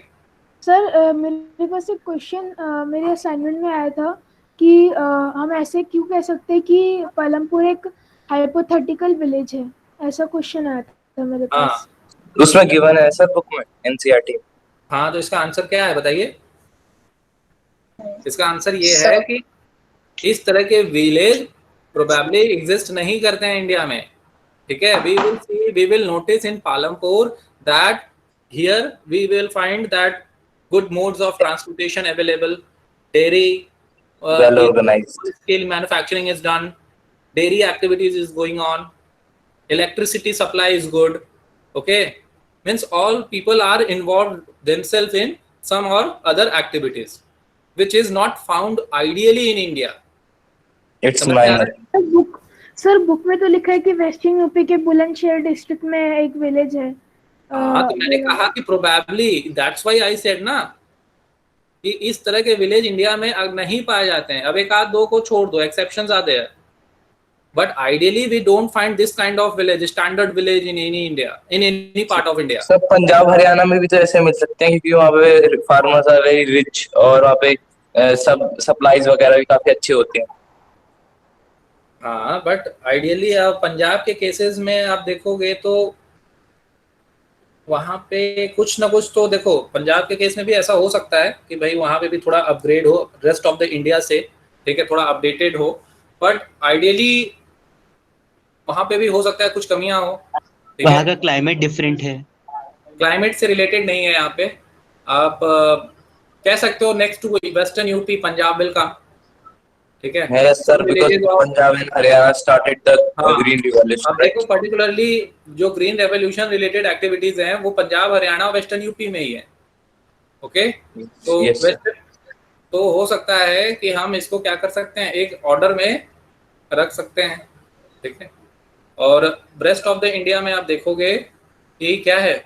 सर मेरे पास एक क्वेश्चन मेरे असाइनमेंट में आया था कि हम ऐसे क्यों कह सकते हैं कि पालमपुर एक हाइपोथेटिकल विलेज है, ऐसा क्वेश्चन आया था मेरे पास। उसमें गिवन है सर बुक में एनसीईआरटी। हाँ, तो इसका आंसर क्या है बताइए? इसका आंसर ये है कि इस तरह के विलेज प्रोबेबली एग्जिस्ट नहीं करते हैं इंडिया में, ठीक है। We will notice in Palampur that here we will find that good modes of transportation available, dairy, well organized scale manufacturing is done, dairy activities is going on, electricity supply is good, okay, means all people are involved themselves in some or other activities which is not found ideally in India. It's minor. Sir book में तो लिखा है कि वेस्टर्न यूपी के बुलंदशहर डिस्ट्रिक्ट में एक विलेज है। हाँ, तो मैंने कहा कि probably, that's why I said ना कि इस तरह के विलेज इंडिया में नहीं पाए जाते हैं। अब एक आध दो को छोड़ दो, exceptions are there, but ideally we don't find this kind of village, standard village in any India, in any part of India. सब पंजाब हरियाणा में भी तो ऐसे मिल सकते हैं क्योंकि वहाँ पे फार्मर्स आर वेरी रिच और वहाँ पे सब सप्लाईज वगैरह भी काफी अच्छे होते हैं। हाँ, बट आइडियली आप पंजाब के केसेस में आप देखोगे तो वहाँ पे कुछ ना कुछ तो देखो, पंजाब के केस में भी ऐसा हो सकता है कि भाई वहाँ पे भी थोड़ा अपग्रेड हो रेस्ट ऑफ द इंडिया से, ठीक है, थोड़ा अपडेटेड हो, बट आइडियली वहाँ पे भी हो सकता है कुछ कमियां हो। वहाँ का क्लाइमेट डिफरेंट है, क्लाइमेट से रिलेटेड नहीं है यहाँ पे। आप कह सकते हो next to western UP Punjab बिल का, ठीक है। Yes sir, because Punjab and Haryana started the green revolution. अब देखो पर्टिकुलरली जो ग्रीन रेवोल्यूशन रिलेटेड एक्टिविटीज हैं वो पंजाब, हरियाणा और वेस्टर्न यूपी में ही है, ओके। तो तो हो सकता है कि हम इसको क्या कर सकते हैं, एक ऑर्डर में रख सकते हैं, ठीक है। और रेस्ट ऑफ द इंडिया में आप देखोगे कि क्या है,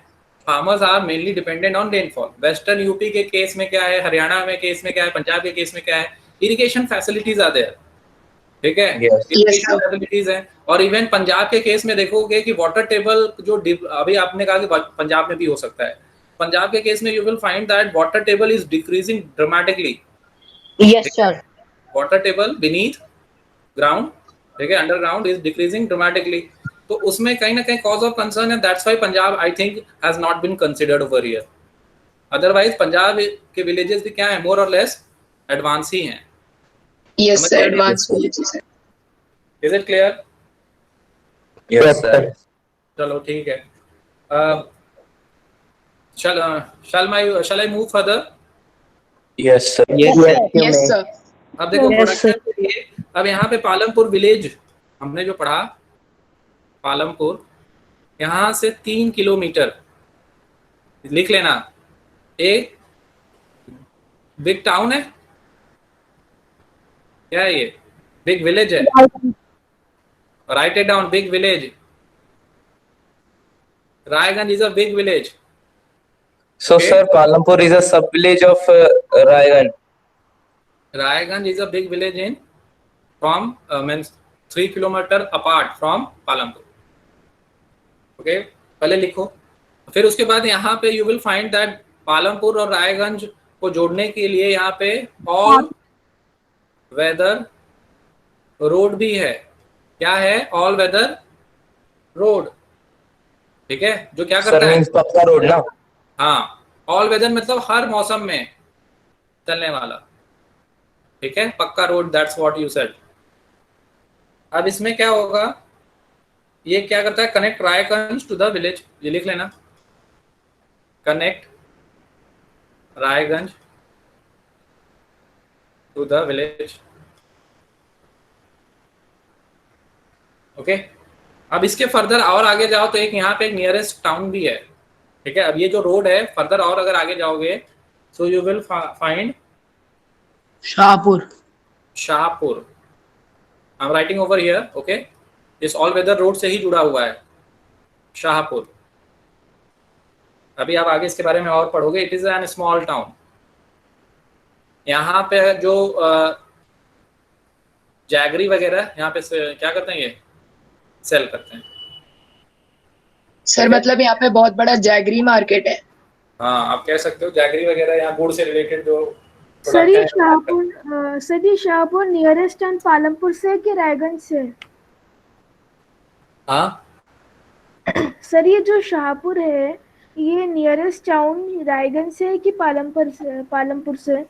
farmers are mainly dependent on rainfall. Western UP के केस में क्या है, हरियाणा में केस में क्या है, पंजाब के केस में क्या है, इरिगेशन फैसिलिटीज आते हैं, ठीक है, इरिगेशन फैसिलिटीज हैं। और इवन पंजाब के केस में देखोगे कि वाटर टेबल जो अभी आपने कहा कि पंजाब में भी हो सकता है, पंजाब के केस में you will find that water table is decreasing dramatically. Yes sir, water table beneath ground, ठीक है, अंडरग्राउंड इज डिक्रीजिंग ड्रामेटिकली। तो उसमें कहीं ना कहीं कॉज ऑफ कंसर्न है, that's why Punjab I think has not been considered over here. Otherwise Punjab के विलेजेस भी क्या है, मोर और लेस एडवांस ही हैं। यस सर, एडवांस विलेजेस हैं। Is it clear? Yes sir. चलो ठीक है। shall I move further? Yes sir. Yes sir. अब देखो प्रोडक्शन के लिए, अब यहाँ पे पालमपुर विलेज हमने जो पढ़ा, पालमपुर यहाँ से 3 किलोमीटर लिख लेना, एक बिग टाउन है, क्या है ये, बिग विलेज है, right it down, big village. Raiganj is a big village. So sir, Palampur is a sub village of Raiganj. Raiganj is a big village in from means 3 kilometer apart from Palampur. Okay, पहले लिखो, फिर उसके बाद यहाँ पे you will find that Palampur और रायगंज को जोड़ने के लिए यहाँ पे ऑल वेदर रोड भी है। क्या है? ऑल वेदर रोड, ठीक है, जो क्या करता है, पक्का रोड ना। हाँ, ऑल वेदर मतलब हर मौसम में चलने वाला, ठीक है, पक्का road, that's what you said. अब इसमें क्या होगा, ये क्या करता है, connect Raiganj to the village, ये लिख लेना, connect Raiganj to the village, okay. अब इसके फर्दर और आगे जाओ तो एक यहाँ पे एक नियरेस्ट टाउन भी है, ठीक है, अब ये जो रोड है फर्दर और अगर आगे जाओगे so you will find Shahpur. Shahpur. I am writing over here, okay. इस ऑल वेदर रोड से ही जुड़ा हुआ है शाहपुर। अभी आप आगे इसके बारे में और पढ़ोगे। It is an small town. यहाँ पे जो जैगरी वगैरह यहाँ पे क्या करते हैं, ये सेल करते हैं। सर मतलब यहाँ पे बहुत बड़ा जैगरी मार्केट है। हाँ, आप कह सकते हो जैगरी वगैरह यहाँ गुड़ से रिलेटेड जो सर ये शाहपुर नियरेस्ट टाउन पालमपुर से कि रायगंज से? हाँ, सर ये जो शाहपुर है ये नियरेस्ट टाउन रायगंज से कि पालमपुर से?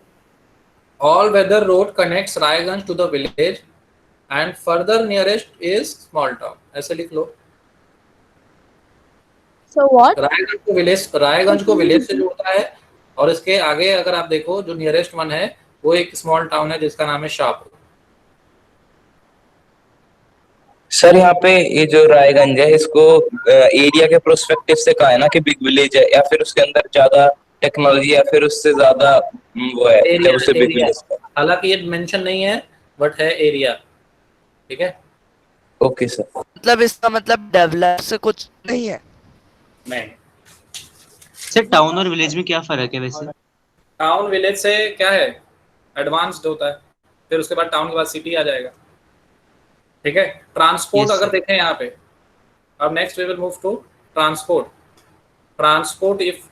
all weather road connects Raiganj to the village and further nearest is small town। ऐसे लिख लो। So what? रायगंज को विलेज से जोड़ता है, और इसके आगे अगर आप देखो जो नियरेस्ट वन है वो एक स्मॉल टाउन है जिसका नाम है शाहपुर। सर यहाँ पे ये जो रायगंज है इसको एरिया के प्रोस्पेक्टिव से कहा है ना कि बिग विलेज है, या फिर उसके अंदर ज्यादा टेक्नोलॉजी या फिर उससे ज्यादा वो है जब उसे बिग विलेज। हालांकि ये मेंशन नहीं है बट है एरिया। ठीक है, ओके सर। मतलब इसका मतलब डेवलप से कुछ नहीं है। नहीं सर टाउन और विलेज में क्या फर्क है वैसे? टाउन विलेज से क्या है, एडवांस्ड होता है, फिर उसके बाद टाउन के बाद सिटी आ जाएगा। ठीक है, ट्रांसपोर्ट Yes, अगर sir. देखें यहाँ पे, अब next we will move to transport. If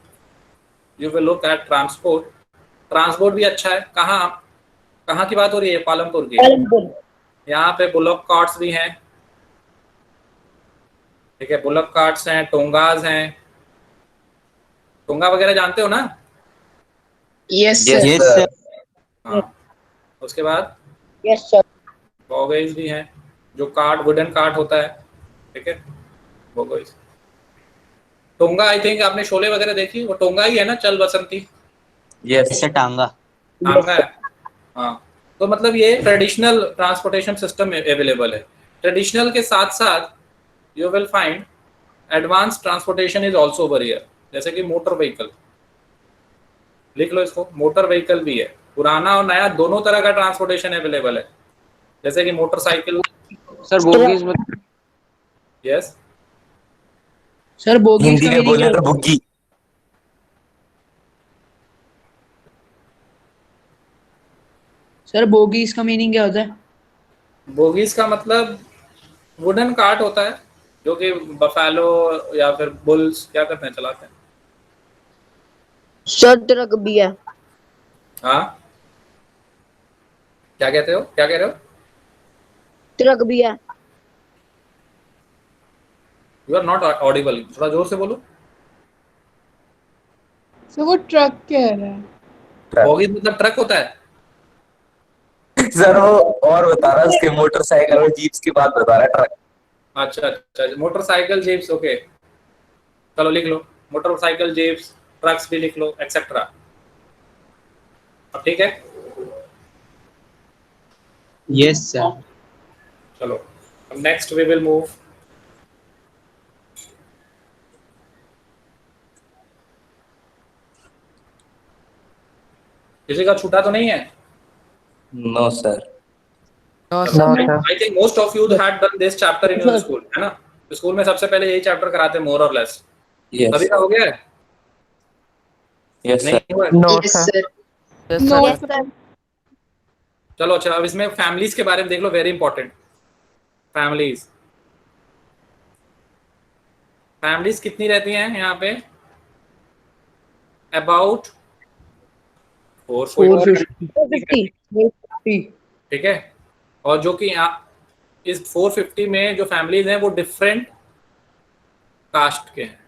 you will look at transport भी अच्छा है। कहाँ की बात हो रही है? पालमपुर की। यहाँ पे बुलक कार्ट्स भी हैं। ठीक है, बुलक कार्ट्स हैं, टोंगाज हैं। टोंगा वगैरह जानते हो ना? Yes Yes, sir. Yes sir. Sir. हाँ, उसके बाद यस सर। बॉगेज भी हैं, जो कार्ट वुडन कार्ट होता है। ठीक है, बॉगेज। टोंगा आई थिंक आपने शोले वगैरह देखी, वो टोंगा ही है ना, चल बसंती। यस ऐसा टांगा। टांगा है। हाँ, तो मतलब ये ट्रेडिशनल ट्रांसपोर्टेशन सिस्टम अवेलेबल है। ट्रेडिशनल के साथ साथ you will find advance transportation is also over here, जैसे कि मोटर व्हीकल। लिख लो इसको, मोटर व्हीकल भी है। पुराना और नया दोनों तरह का ट्रांसपोर्टेशन अवेलेबल है, जैसे कि मोटरसाइकिल। सर बोगीज मतलब यस, सर बोगी हिंदी इसका में मीनिंग बोले क्या तो बुग्गी। सर बोगी इसका मीनिंग क्या होता है? बोगीज का मतलब वुडन कार्ट होता है, जो कि बफेलो या फिर बुल्स क्या करते हैं, चलाते हैं। सर ट्रक भी है। हाँ, क्या कहते हो, क्या कह रहे हो? ट्रक भी है। यू आर नॉट ऑडिबल, थोड़ा जोर से बोलो। सो वो ट्रक कह रहा है। बोगीज मतलब ट्रक होता है। सर वो और बता रहा है, उसके मोटरसाइकिल और जीप्स की बात बता रहा है, ट्रक। अच्छा, मोटरसाइकिल जीप्स, ओके। चलो लिख लो, मोटरसाइकिल जीप्स, ट्रक्स भी लिख लो, एक्सेट्रा। अब ठीक है, यस सर। चलो अब नेक्स्ट वी विल मूव किसी का छूटा तो नहीं है? No sir. No I sir. think most of you had done this chapter in your school, है ना? स्कूल में सबसे पहले यही चैप्टर कराते हैं, मोर और लेस। यस अभी का हो गया है? यस नहीं सर। हुआ है? No yes sir. Sir. No Yes, sir. चलो अच्छा, अब इसमें फैमिलीज के बारे में देख लो, वेरी इंपॉर्टेंट। फैमिलीज कितनी रहती हैं यहाँ पे? अबाउट 450। 450। ठीक है, और जो कि यहाँ इस 450 में जो फैमिलीज हैं वो डिफरेंट कास्ट के हैं।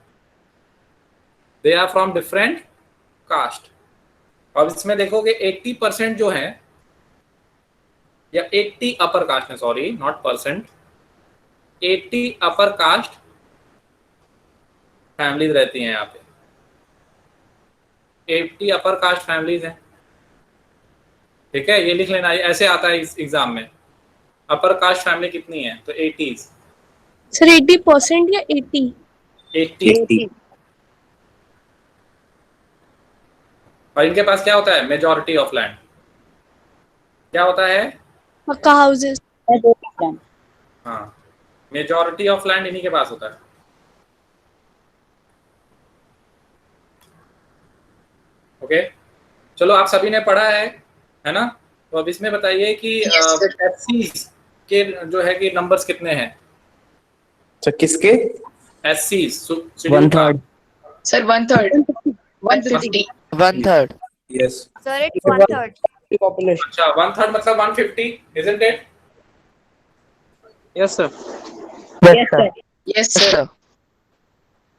They are from different caste. और इसमें देखोगे 80% जो है, या 80 अपर कास्ट है, sorry not percent, 80 upper caste families रहती हैं यहाँ पे। 80 अपर कास्ट फैमिलीज हैं। ठीक है, ये लिख लेना, ऐसे आता है इस एग्जाम में। अपर कास्ट फैमिली कितनी है? तो 80। सर 80% या 80? 80। और इनके पास क्या होता है? Majority of land. क्या होता है? पक्का हाउसेस। हाँ, मेजॉरिटी ऑफ लैंड इन्हीं के पास होता है। ओके, चलो आप सभी ने पढ़ा है ना? तो अब इसमें बताइए कि एससीज के जो है कि नंबर्स कितने हैं? तो किसके? एससीज 1/3 sir 1/3 150 1/3 yes Sir, it's 1/3. population. अच्छा, 1/3 मतलब 150, isn't it? Yes, sir. Yes sir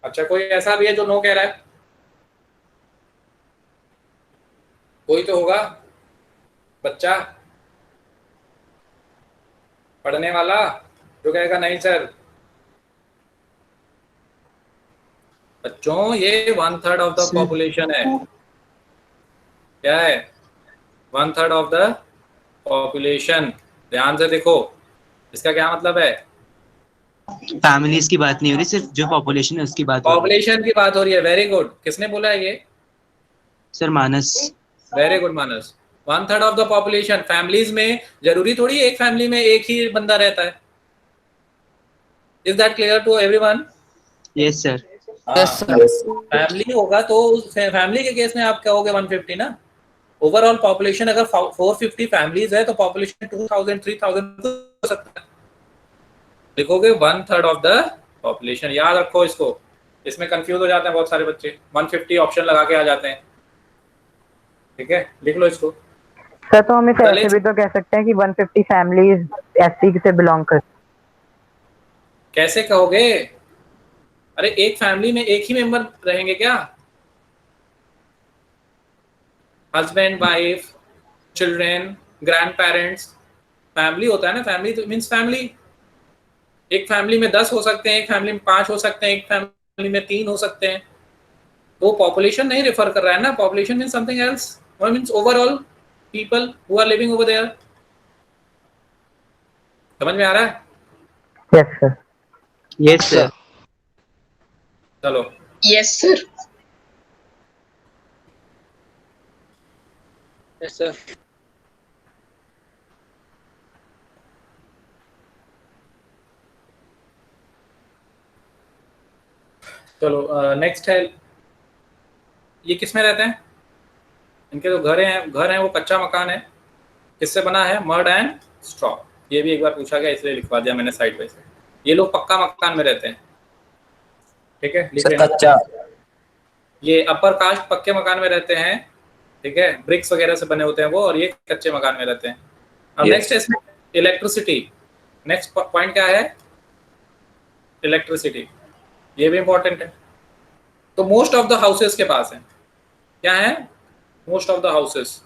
अच्छा, कोई ऐसा भी है जो नो कह रहा है? कोई तो होगा बच्चा पढ़ने वाला जो कहेगा नहीं सर। बच्चों, ये 1/3 ऑफ द पॉपुलेशन है। क्या है? 1/3 ऑफ द पॉपुलेशन। ध्यान से देखो, इसका क्या मतलब है? फैमिलीज की बात नहीं हो रही, सिर्फ जो पॉपुलेशन है उसकी बात हो रही है। पॉपुलेशन की बात हो रही है। Very good. किसने बोला है ये? Sir Manas. Very good Manas. 1/3 of the population. Families में जरूरी थोड़ी एक फैमिली में एक ही बंदा रहता है। Is that clear to everyone? Yes sir. Family होगा तो फैमिली के केस में आप कहोगे 150 ना। ओवरऑल पॉपुलेशन अगर 450 फैमिलीज है तो पॉपुलेशन 2000 3000 हो सकता है। लिखोगे 1/3 ऑफ द पॉपुलेशन। याद रखो इसको, इसमें कंफ्यूज हो जाते हैं बहुत सारे बच्चे, 150 ऑप्शन लगा के आ जाते हैं। ठीक है, लिख लो इसको। सर तो हम इसे ऐसे भी तो कह सकते हैं कि 150 फैमिलीज एससी से बिलोंग कर। कैसे कहोगे? अरे एक फैमिली में एक ही मेंबर रहेंगे क्या? Husband, wife, children, grand parents, family होता है ना। Family means family. एक फैमिली में 10 हो सकते हैं, एक फैमिली में 5 हो सकते हैं, एक फैमिली में 3 हो सकते हैं। तो पॉपुलेशन नहीं रेफर कर रहा है ना। Population means something else. What means overall people who are living over there. समझ में आ रहा है? Yes sir. Yes sir. चलो। Yes sir Yes, sir. चलो नेक्स्ट है, ये किस में रहते हैं? इनके जो घर हैं वो कच्चा मकान है। किससे बना है? Mud and straw. ये भी एक बार पूछा गया इसलिए लिखवा दिया मैंने साइड बाय साइड। ये लोग पक्का मकान में रहते हैं। ठीक है, लिख लेना। कच्चा। ये अपर कास्ट पक्के मकान में रहते हैं। ठीक है, ब्रिक्स वगैरह से बने होते हैं वो, और ये कच्चे मकान में रहते हैं। अब नेक्स्ट है इसमें इलेक्ट्रिसिटी। नेक्स्ट पॉइंट क्या है? इलेक्ट्रिसिटी। ये भी इंपॉर्टेंट है। तो मोस्ट ऑफ द हाउसेस के पास है। क्या है? Most of the houses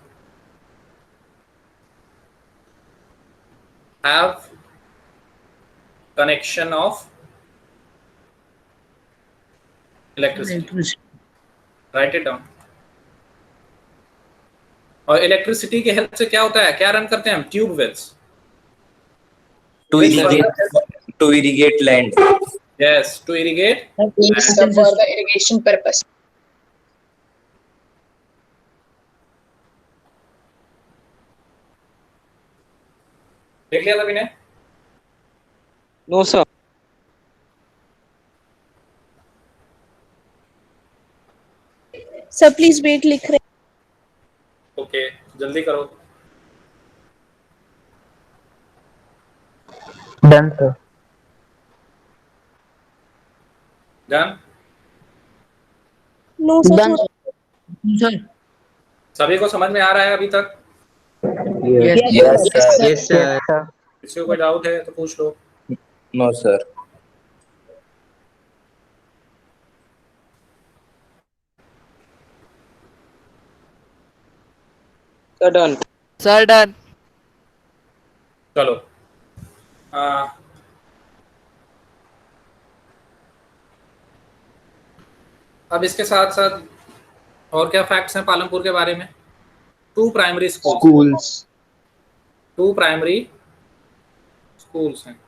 have connection of electricity. Write it down. और इलेक्ट्रिसिटी की हेल्प से क्या होता है? क्या रन करते हैं हम? Tube wells to irrigate land. Yes, to irrigate for the irrigation purpose. देख लिया सभी ने? No, sir. Sir please wait, लिख रहे। ओके, जल्दी करो। Done sir. Done. No sir. Sir सभी को समझ में आ रहा है अभी तक? Yes sir. किसी को कोई डाउट है तो पूछ लो। No sir. Sir, done. Sir, done. चलो अब इसके साथ साथ और क्या फैक्ट्स हैं पालमपुर के बारे में? 2 प्राइमरी स्कूल्स। 2 प्राइमरी स्कूल्स हैं।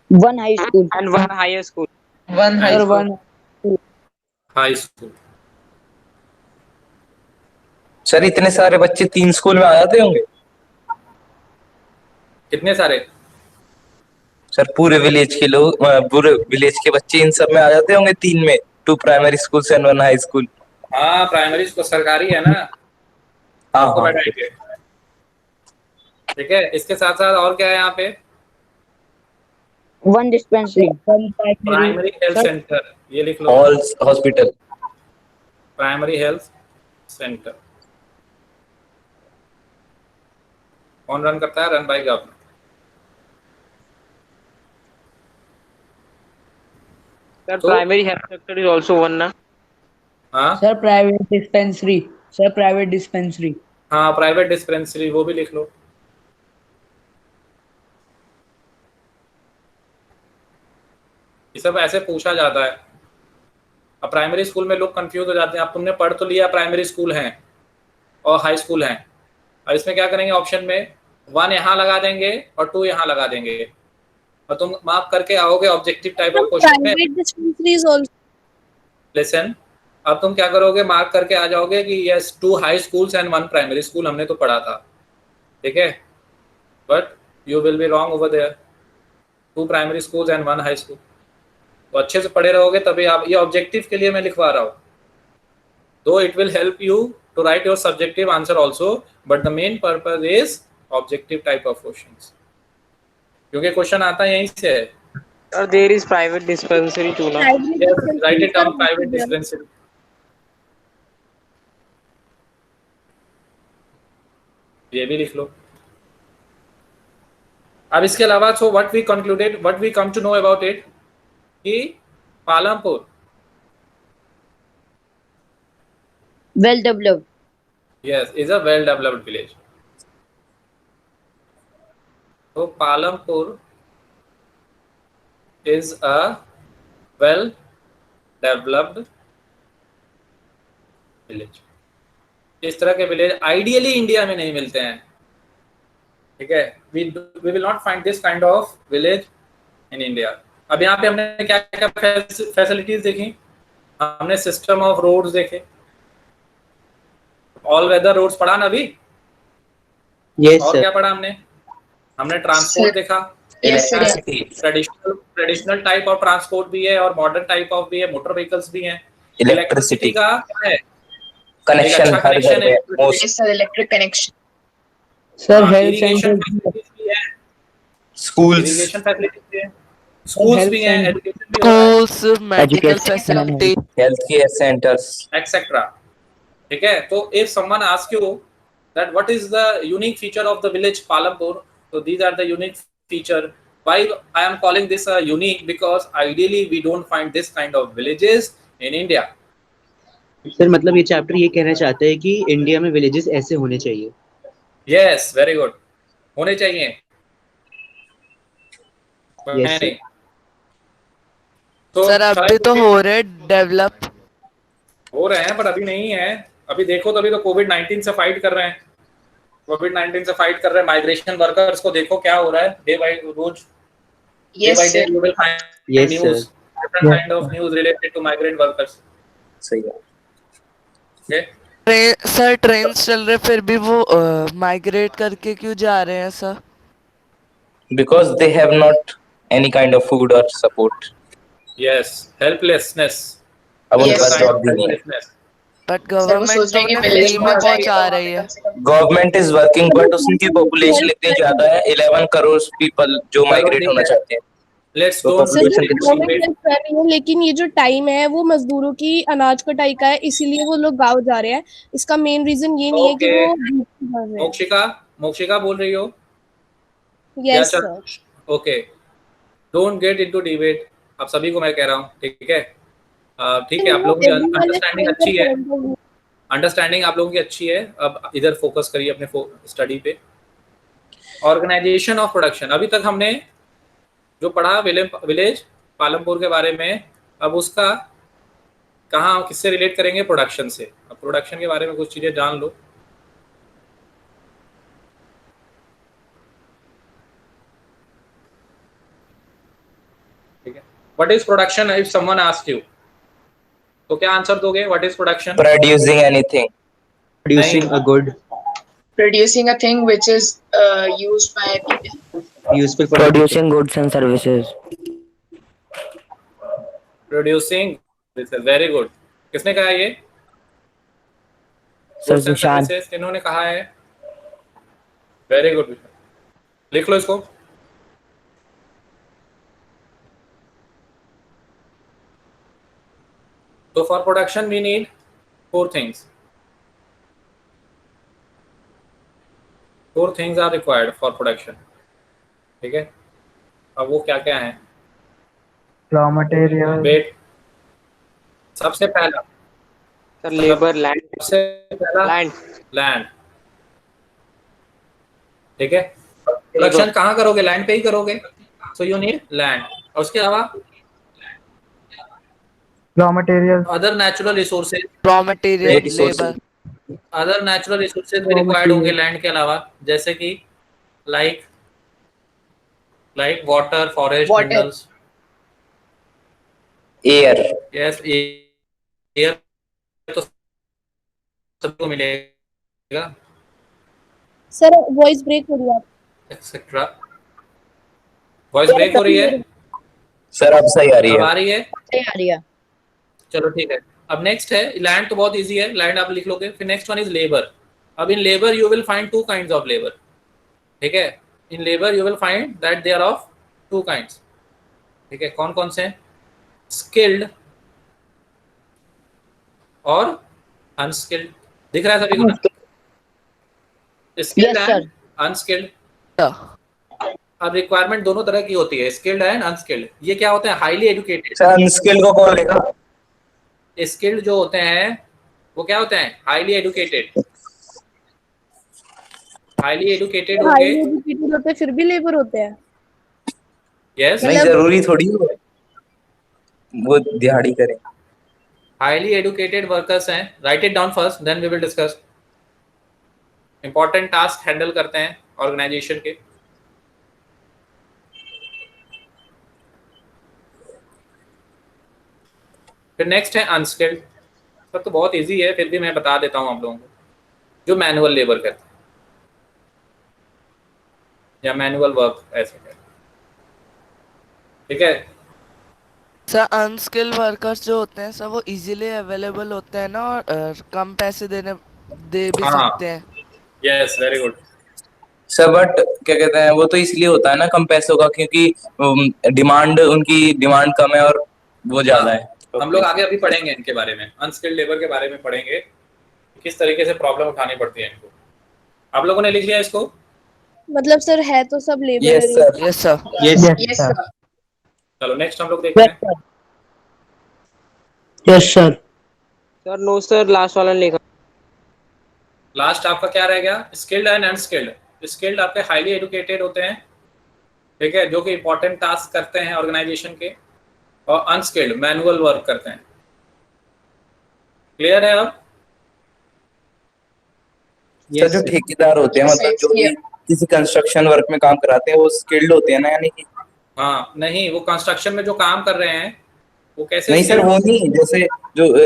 1 high school And 1 higher school. 1 high school. High school. Sir इतने सारे बच्चे 3 स्कूल में आ जाते होंगे? कितने सारे? सर पूरे विलेज के लोग, पूरे विलेज के बच्चे इन सब में आ जाते होंगे 3 में, 2 primary school and 1 high school. हाँ, प्राइमरी स्कूल सरकारी है ना, हाँ आपको हाँ। बैठाएंगे। ठीक है, इसके साथ साथ और क्या है यहाँ पे? 1 dispensary. प्राइमरी हेल्थ सेंटर, ये लिख लो। हॉस्पिटल। प्राइमरी हेल्थ सेंटर कौन रन करता है? Run by government. Sir, primary health sector is also one ना? हाँ sir private dispensary, sir private dispensary. हाँ, प्राइवेट डिस्पेंसरी वो भी लिख लो। ये सब ऐसे पूछा जाता है। अब प्राइमरी स्कूल में लोग कंफ्यूज हो जाते हैं। अब तुमने पढ़ तो लिया प्राइमरी स्कूल है और हाई स्कूल है, और इसमें क्या करेंगे? ऑप्शन में 1 यहाँ लगा देंगे और 2 यहाँ लगा देंगे, और तुम मार्क करके आओगे ऑब्जेक्टिव टाइप ऑफ क्वेश्चन में। Private dispensaries also. लिसन, अब तुम क्या करोगे? मार्क करके आ जाओगे कि yes 2 high schools and 1 primary school, हमने तो पढ़ा था। ठीक है, but you will be wrong over there. 2 primary schools and 1 high school. तो अच्छे से पढ़े रहोगे तभी आप, ये ऑब्जेक्टिव के लिए मैं लिखवा रहा हूँ, दो it will help you to write your subjective answer also, but the main purpose is objective type of questions, क्योंकि क्वेश्चन आता यहीं से है। Sir, there is private dispensary too ना? Yes, write it down, private dispensary. ये भी लिख लो। अब इसके अलावा so what we concluded, what we come to know about it, कि Palampur Well developed. yes is a well developed village. So Palampur is a well developed village. इस तरह के विलेज आइडियली इंडिया में नहीं मिलते हैं। ठीक है, we will not find this kind of village in India. अब यहाँ पे हमने क्या क्या फैसिलिटीज देखी? हमने सिस्टम ऑफ रोड्स देखे, ऑल वेदर रोड्स पढ़ा ना अभी? Yes, और sir. क्या पढ़ा हमने? हमने ट्रांसपोर्ट देखा, ट्रेडिशनल टाइप ऑफ ट्रांसपोर्ट भी है और मॉडर्न टाइप ऑफ भी है, मोटर व्हीकल्स भी हैं। इलेक्ट्रिसिटी का क्या है? कनेक्शन अच्छा हर घर कनेक्शन है, में most sir electric connection. Sir health irrigation centre, facilities भी है, schools, इरिगेशन फैसिलिटीज भी है, स्कूल्स health भी हैं, center. एजुकेशन भी हो रहा है, schools, medical Education facility. health care centers. Etcetera. ठीक है, तो if someone ask you that what is the unique feature of the village Palampur, so these are the unique feature. Why I am calling this unique? Because ideally we don't find this kind of villages in India. Sir मतलब ये चैप्टर ये कहना चाहता है कि इंडिया में विलेजेस ऐसे होने चाहिए। Yes, very good. होने चाहिए। Yes, है sir. नहीं। तो सर अभी तो हो रहे डेवलप। हो रहे हैं, पर अभी नहीं है। अभी देखो तो अभी तो कोविड-19 से फाइट कर रहे हैं। कोविड-19 से फाइट कर रहे हैं। माइग्रेशन वर्कर्स को देखो क्या हो रहा है, डे बाय रोज, day by day you will find Yes, news, sir. Different kind of news related to migrant workers. सही है। ओके, सर ट्रेन चल रहे फिर भी वो माइग्रेट करके क्यों जा रहे हैं sir? Because they have not any kind of food or support. Yes, helplessness. अब उनके Yes, पास sir. जॉब भी नहीं है। हेल्पलेसनेस। बट सर वो गवर्नमेंट सोच तो रहे हैं कि उन्हें विलेज फ्री में पहुंच जाएगा पहुंचा तो रही है। गवर्नमेंट इज वर्किंग बट उनकी पॉपुलेशन इतनी ज्यादा है, 11 करोड़ पीपल जो माइग्रेट होना चाहते हैं। लेट्स तो डोंट population कितनी गवर्नमेंट हेल्प कर रही है, लेकिन ये जो टाइम है वो मजदूरों की अनाज कटाई का है, इसीलिए वो लोग गाँव जा रहे हैं। इसका मेन रीजन ये नहीं है कि वो भूख मर रहे हैं। मोक्षिका बोल रही हो? यस या sir. Okay, don't get into debate. आप सभी को मैं कह रहा हूँ, ठीक है? ठीक है, आप लोगों की अंडरस्टैंडिंग अच्छी है, अंडरस्टैंडिंग आप लोगों की अच्छी है। अब इधर फोकस करिए अपने स्टडी पे। ऑर्गेनाइजेशन ऑफ प्रोडक्शन, अभी तक हमने जो पढ़ा विलेज पालमपुर के बारे में, अब उसका कहाँ किससे रिलेट करेंगे? प्रोडक्शन से। अब प्रोडक्शन के बारे में कुछ चीजें जान लो। ठीक है, what is production if someone ask you, तो क्या आंसर दोगे? What is production? Producing anything. Producing नहीं a good, Producing a thing which is used by people. useful for the people. Producing goods and services. Producing, this is very good. किसने कहा ये? Sir goods and Vishal. Services किन्होंने कहा है? वेरी गुड, लिख लो इसको। तो for production we need 4 things. 4 things are required for production. ठीक है, अब वो क्या क्या है? रॉ मटेरियल, वेट, सबसे पहला सर लेबर, लैंड, सबसे पहला लैंड। लैंड। ठीक है, प्रोडक्शन कहाँ करोगे? लैंड पे ही करोगे, सो यू नीड लैंड। और उसके अलावा raw material, other natural resources, raw material, labour, other natural resources भी रिक्वायर्ड होंगे लैंड के अलावा, जैसे कि like water, forest, Water. Minerals. Air, yes, air तो सबको मिलेगा, सर वॉइस ब्रेक हो रही है एक्सेट्रा। वॉइस ब्रेक हो रही है? सर अब सही आ रही अब है। आ रही है? सही आ रही है। चलो ठीक है। अब नेक्स्ट है लैंड, तो बहुत इजी है, लैंड आप लिख लोगे। फिर नेक्स्ट वन इज लेबर। अब in labour you will find 2 kinds of labour. ठीक है, in labour you will find that they are of 2 kinds. ठीक है, कौन कौन से हैं? स्किल्ड और अनस्किल्ड। दिख रहा है सभी को ना? Skilled Yes, and sir. Unskilled. अब रिक्वायरमेंट दोनों तरह की होती है, स्किल्ड एंड अनस्किल्ड। ये क्या होते हैं? Highly educated. सर अनस्किल्ड को कौन लेगा? स्किल्ड जो होते हैं वो क्या होते हैं? Highly educated. हाईली एजुकेटेड होंगे। हाईली एजुकेटेड होते हैं फिर भी लेबर होते हैं। यस, नहीं जरूरी थोड़ी है वो दिहाड़ी करे। हाईली एजुकेटेड वर्कर्स हैं। Write it down first, then we will discuss. Important task handle करते हैं ऑर्गेनाइजेशन के। फिर नेक्स्ट है अनस्किल्ड। सब तो बहुत इजी है, फिर भी मैं बता देता हूँ आप लोगों को। जो मैनुअल लेबर करते हैं या मैनुअल वर्क ऐसे करते हैं। ठीक है, सर अनस्किल्ड वर्कर्स जो होते हैं सर वो इजीली अवेलेबल होते हैं ना, और कम पैसे दे भी हाँ। सकते हैं। Yes, very good. Sir but क्या कहते हैं, वो तो इसलिए होता है ना कम पैसों का, क्योंकि डिमांड, उनकी डिमांड कम है और वो ज्यादा है। हम लोग आगे अभी पढ़ेंगे इनके बारे में, अनस्किल्ड लेबर के बारे में पढ़ेंगे, किस तरीके से प्रॉब्लम उठानी पड़ती है इनको। आप लोगों ने लिख लिया इसको? मतलब सर है तो सब labour yes sir, yes sir. Yes, sir. चलो नेक्स्ट हम लोग देखते हैं। Yes sir. Sir no sir, last वाला नहीं लिखा। लास्ट आपका क्या रह गया? Skilled and unskilled. स्किल्ड आपके हाईली एजुकेटेड होते हैं, ठीक है, जो कि इंपॉर्टेंट टास्क करते हैं ऑर्गेनाइजेशन के, और अनस्किल्ड मैनुअल वर्क करते हैं। क्लियर है अब? सर जो ठेकेदार होते हैं, मतलब जो भी किसी कंस्ट्रक्शन वर्क में काम कराते हैं, वो स्किल्ड होते हैं ना, यानी कि? हाँ, नहीं, वो कंस्ट्रक्शन में जो काम कर रहे हैं वो कैसे? नहीं सर, वो नहीं, जैसे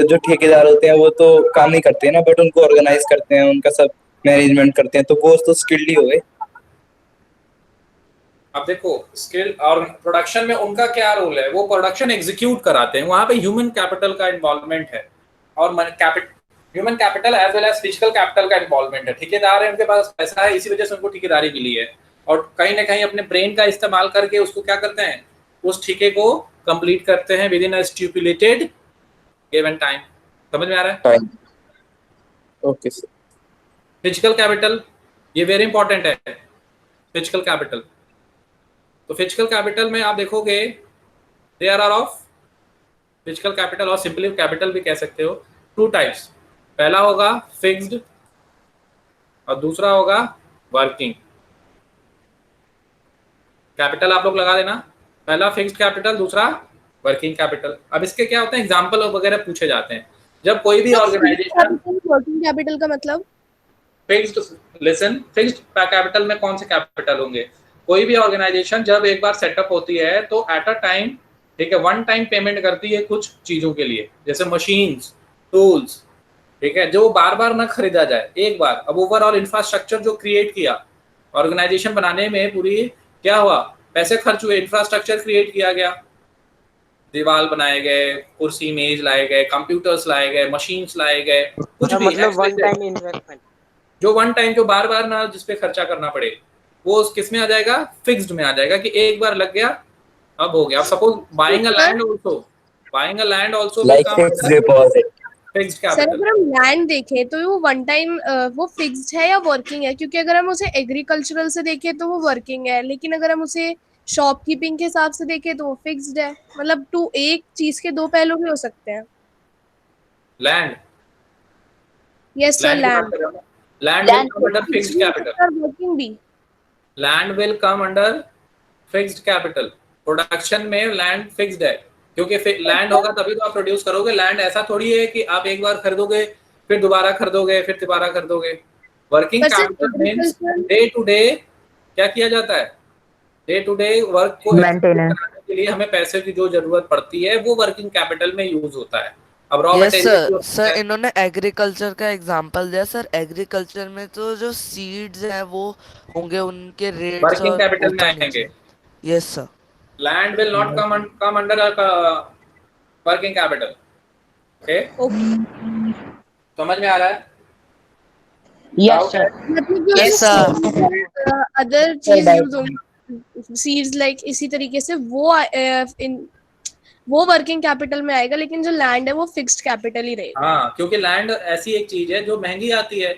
जो ठेकेदार होते हैं वो तो काम नहीं करते हैं ना, बट उनको ऑर्गेनाइज करते हैं, उनका सब मैनेजमेंट करते हैं, तो वो तो स्किल्ड ही हो गए। अब देखो, स्किल और प्रोडक्शन में उनका क्या रोल है? वो प्रोडक्शन एग्जीक्यूट कराते हैं, वहां पे ह्यूमन कैपिटल का इन्वॉल्वमेंट है, और human capital as well as physical capital का इन्वॉल्वमेंट है। ठेकेदार है, उनके पास पैसा है, इसी वजह से उनको ठेकेदारी मिली है, और कहीं ना कहीं अपने ब्रेन का इस्तेमाल करके उसको क्या करते हैं? उस ठेके को कंप्लीट करते हैं within a stipulated given time. समझ में आ रहा है? Okay sir. फिजिकल कैपिटल, ये वेरी इंपॉर्टेंट है, फिजिकल कैपिटल। तो फिजिकल कैपिटल में आप देखोगे they are of physical capital, और सिंपली कैपिटल भी कह सकते हो, 2 टाइप्स। पहला होगा फिक्स्ड और दूसरा होगा वर्किंग कैपिटल। आप लोग लगा देना, पहला फिक्स्ड कैपिटल, दूसरा वर्किंग कैपिटल। अब इसके क्या होते हैं? एग्जाम्पल वगैरह पूछे जाते हैं जब कोई भी ऑर्गेनाइजेशन। वर्किंग कैपिटल का मतलब? फिक्स्ड, लिसन, फिक्स्ड कैपिटल में कौन से कैपिटल होंगे? कोई भी ऑर्गेनाइजेशन जब एक बार सेटअप होती है तो एट अ टाइम, ठीक है, 1 टाइम पेमेंट करती है कुछ चीजों के लिए, जैसे मशीन्स, टूल्स, ठीक है, जो बार बार ना खरीदा जाए, एक बार। अब ओवरऑल इंफ्रास्ट्रक्चर जो क्रिएट किया ऑर्गेनाइजेशन बनाने में, पूरी क्या हुआ, पैसे खर्च हुए, इंफ्रास्ट्रक्चर क्रिएट किया गया, दीवार बनाए गए, कुर्सी मेज लाए गए, कंप्यूटर्स लाए गए, मशीन्स लाए गए, कुछ भी मतलब वन टाइम इन्वेस्टमेंट, जो वन टाइम, जो बार बार ना जिसपे खर्चा करना पड़े, वो किस में आ जाएगा, फिक्स्ड में आ जाएगा, कि एक बार लग गया अब हो गया। अब suppose buying a land also like fixed deposit. Fixed sir capital. अगर हम लैंड देखें तो वो वन टाइम वो फिक्स्ड है या वर्किंग है? क्योंकि अगर हम उसे एग्रीकल्चरल से देखें तो वो वर्किंग है, लेकिन अगर हम उसे शॉपकीपिंग के हिसाब से देखें तो वो फिक्स्ड है। मतलब टू एक चीज के दो पहलू भी हो सकते हैं। Land yes sir, land land will come under fixed capital. Working भी land will come under fixed capital. Production में लैंड फिक्स्ड है, क्योंकि लैंड होगा तभी तो आप प्रोड्यूस करोगे। लैंड ऐसा थोड़ी है कि आप एक बार खरीदोगे फिर दोबारा खरीदोगे फिर दोबारा खरीदोगे। Working capital means day to day क्या किया जाता है, डे टू डे वर्क को मेंटेनेंस कराने के लिए हमें पैसे की जो जरूरत पड़ती है वो वर्किंग कैपिटल में यूज होता है। अब रॉ यस मटेरियल सर, इन्होंने एग्रीकल्चर का एग्जांपल दिया सर। एग्रीकल्चर में तो जो सीड्स हैं वो होंगे, उनके रेट्स वर्किंग कैपिटल में आएंगे। Yes sir. Land will not come under working capital. Okay, समझ में आ रहा है? Yes sir. मतलब जो Yes, sir. अदर चीज यूज होंगी सीड्स लाइक इसी तरीके से वो वर्किंग कैपिटल में आएगा, लेकिन जो लैंड है वो फिक्स्ड कैपिटल ही रहेगा। हाँ, क्योंकि लैंड ऐसी एक चीज है जो महंगी आती है,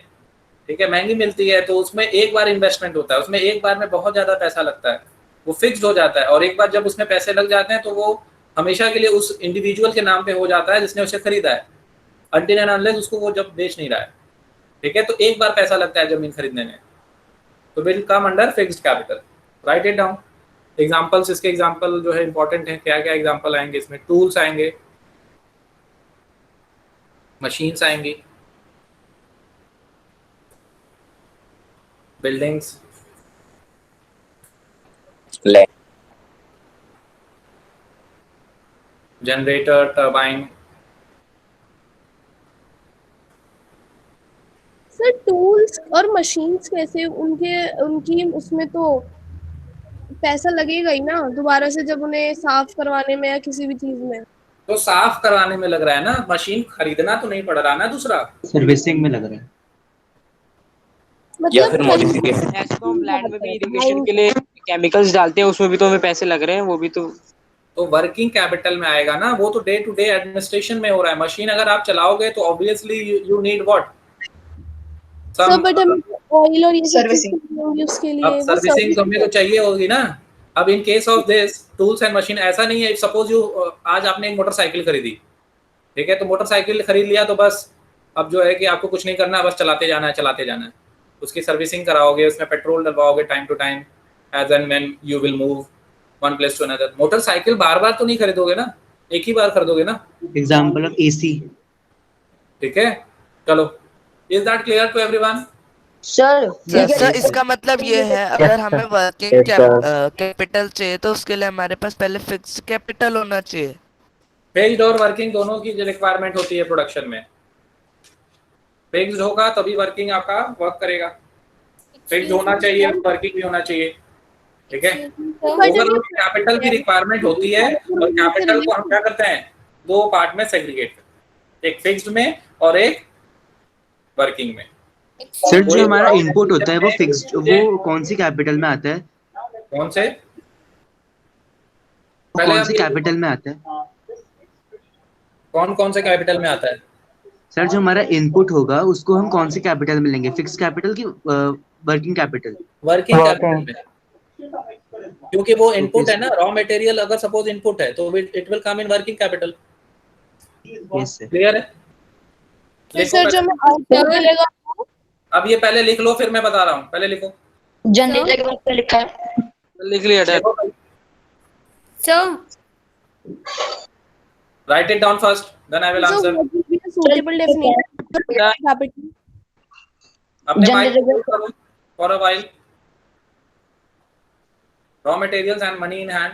ठीक है, महंगी मिलती है, तो उसमें एक बार इन्वेस्टमेंट होता है, उसमें एक बार में बहुत ज्यादा पैसा लगता है, वो फिक्स्ड हो जाता है। और एक बार जब उसमें पैसे लग जाते हैं तो वो हमेशा के लिए उस इंडिविजुअल के नाम पे हो जाता है जिसने उसे खरीदा है, अनटिल एंड अनलेस उसको वो जब बेच नहीं रहा है। ठीक है, तो एक बार पैसा लगता है जमीन खरीदने में, तो will come under fixed capital. Right it down. Examples, इसके एग्जांपल जो है इंपॉर्टेंट है। क्या क्या एग्जांपल आएंगे इसमें? टूल्स आएंगे, मशीन्स आएंगी, buildings, generator, turbine. Sir tools और मशीन्स कैसे, उनकी उसमें तो पैसा लगेगा ही ना दोबारा से जब उन्हें साफ करवाने में या किसी भी चीज में। तो साफ करवाने में लग रहा है ना, मशीन खरीदना तो नहीं पड़ रहा ना। दूसरा सर्विसिंग में लग रहा है, या फिर मॉडिफिकेशन। ऐसे तो हम लैंड में भी इरिगेशन के लिए केमिकल्स डालते हैं, उसमें भी तो हमें पैसे लग रहे हैं, वो भी तो वर्किंग कैपिटल में आएगा ना। वो तो डे टू डे एडमिनिस्ट्रेशन में हो रहा है। मशीन अगर आप चलाओगे तो obviously you need what, sir but हम ऑयल और ये सर्विसिंग उसके लिए अब सर्विसिंग तो हमें तो चाहिए होगी ना। अब in case of this tools and machine ऐसा नहीं है, सपोज यू आज आपने एक मोटरसाइकिल खरीदी, ठीक है, तो मोटरसाइकिल खरीद लिया तो बस अब जो है कि आपको कुछ नहीं करना है, बस चलाते जाना है चलाते जाना है। उसकी सर्विसिंग कराओगे, उसमें पेट्रोल डलवाओगे time to time, as and when you will move one place to another. Motorcycle बार बार तो नहीं खरीदोगे ना, एक ही बार खरीदोगे ना। Example of AC. ठीक है, चलो, is that clear to everyone? Sir sir इसका मतलब ये है, अगर हमें वर्किंग कैपिटल चाहिए तो उसके लिए हमारे पास पहले फिक्स्ड कैपिटल होना चाहिए। फिक्स्ड और वर्किंग दोनों की रिक्वायरमेंट होती है प्रोडक्शन में। फिक्स्ड होगा तभी वर्किंग आपका वर्क करेगा, फिक्स्ड होना चाहिए, वर्किंग भी होना चाहिए। ठीक है, ओवरऑल कैपिटल की रिक्वायरमेंट होती है, और कैपिटल को हम क्या करते हैं, दो पार्ट में सेग्रीगेट करते हैं, एक फिक्स्ड में और एक वर्किंग में। सर जो हमारा इनपुट होता है वो फिक्स्ड, वो कौन सी कैपिटल में आता है? कौन से? वो कौन सी कैपिटल में आता है? कौन से कैपिटल में आता है? सर जो हमारा इनपुट होगा उसको हम कौन सी कैपिटल में लेंगे, फिक्स्ड कैपिटल की वर्किंग कैपिटल? वर्किंग कैपिटल में, क्योंकि वो इनपुट है ना। रॉ मटेरियल अगर सपोज इनपुट है तो it will come in working capital. Yes sir, clear है? तो सर जो हमें आउटपुट मिलेगा, अब ये पहले लिख लो फिर मैं बता रहा हूँ, पहले लिखो। जनरेटर के बाद पे लिखा है, लिख लिया डैड। Sir write it down first, then I will answer. suitable definition capital अपने माइक को करो for a while. Raw materials and money in hand,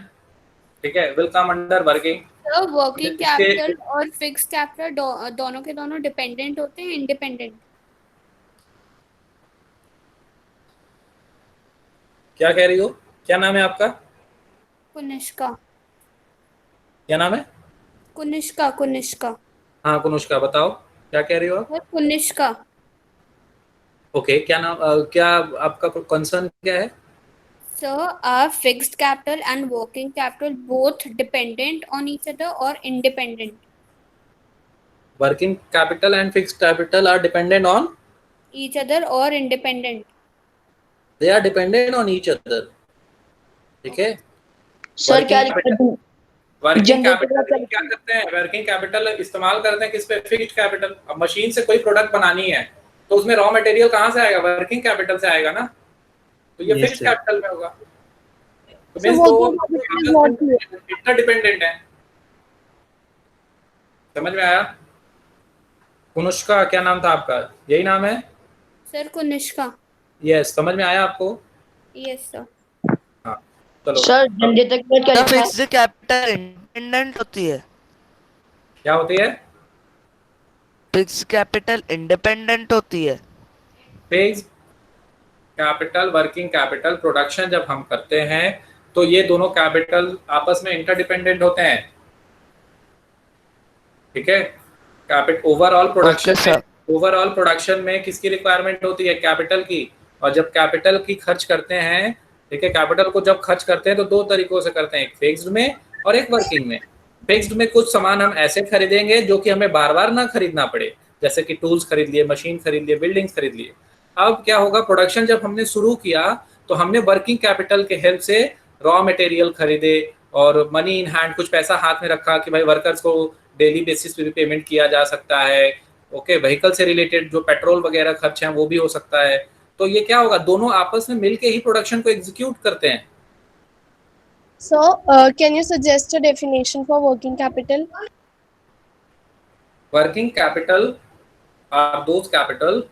ठीक है, विल कम अंडर वर्किंग। तो वर्किंग इसके कैपिटल और फिक्स कैपिटल दोनों के दोनों डिपेंडेंट होते हैं इंडिपेंडेंट? क्या कह रही हो? क्या नाम है आपका? कुनिष्का। क्या नाम है? कुनिष्का कुनिष्का। हाँ कुनुष्का, बताओ क्या कह रही हो आप? कुनिष्का। ओके, क्या नाम क्या आपका कंसर्न क्या है? So are fixed capital and working capital both dependent on each other or independent? Working capital and fixed capital are dependent on, Each other or independent? They are dependent on each other. ठीक है। सर क्या वर्किंग जनरेटर कैपिटल क्या करते हैं? वर्किंग कैपिटल इस्तेमाल करते हैं किस पे? Fixed capital. अब मशीन से कोई प्रोडक्ट बनानी है तो उसमें रॉ मटेरियल कहाँ से आएगा? वर्किंग कैपिटल से आएगा ना, तो ये Yes, फिक्स्ड sir. कैपिटल में होगा। तो So means working capital is not clear. Interdependent है। समझ में आया? कुनुष्का क्या नाम था आपका? यही नाम है? Sir कुनिष्का। यस, समझ में आया आपको? Yes sir. हाँ चलो। सर जनरेटर के बाद क्या लिखा है? फिक्स्ड कैपिटल इंडिपेंडेंट होती है? क्या होती है? फिक्स्ड कैपिटल इंडिपेंडेंट होती है। Fixed capital, working capital, production जब हम करते हैं तो ये दोनों कैपिटल आपस में इंटरडिपेंडेंट होते हैं। ठीक है। कैपिटल ओवरऑल प्रोडक्शन में किसकी रिक्वायरमेंट होती है? कैपिटल की। और जब कैपिटल की खर्च करते हैं, ठीक है, कैपिटल को जब खर्च करते हैं तो दो तरीकों से करते हैं, एक फिक्स्ड में और एक वर्किंग में। फिक्स्ड में कुछ सामान हम ऐसे खरीदेंगे जो कि हमें बार बार ना खरीदना पड़े, जैसे कि टूल्स खरीद लिए, मशीन खरीद लिए, बिल्डिंग्स खरीद लिए। अब क्या होगा, प्रोडक्शन जब हमने शुरू किया तो हमने वर्किंग कैपिटल के हेल्प से रॉ मटेरियल खरीदे और मनी इन हैंड, कुछ पैसा हाथ में रखा कि भाई वर्कर्स को डेली बेसिस पे भी पेमेंट किया जा सकता है। ओके, व्हीकल से रिलेटेड जो पेट्रोल वगैरह खर्च हैं वो भी हो सकता है। तो ये क्या होगा, दोनों आपस में मिलके ही प्रोडक्शन को एग्जीक्यूट करते हैं। So can you suggest a definition for working capital? Working capital are those capital.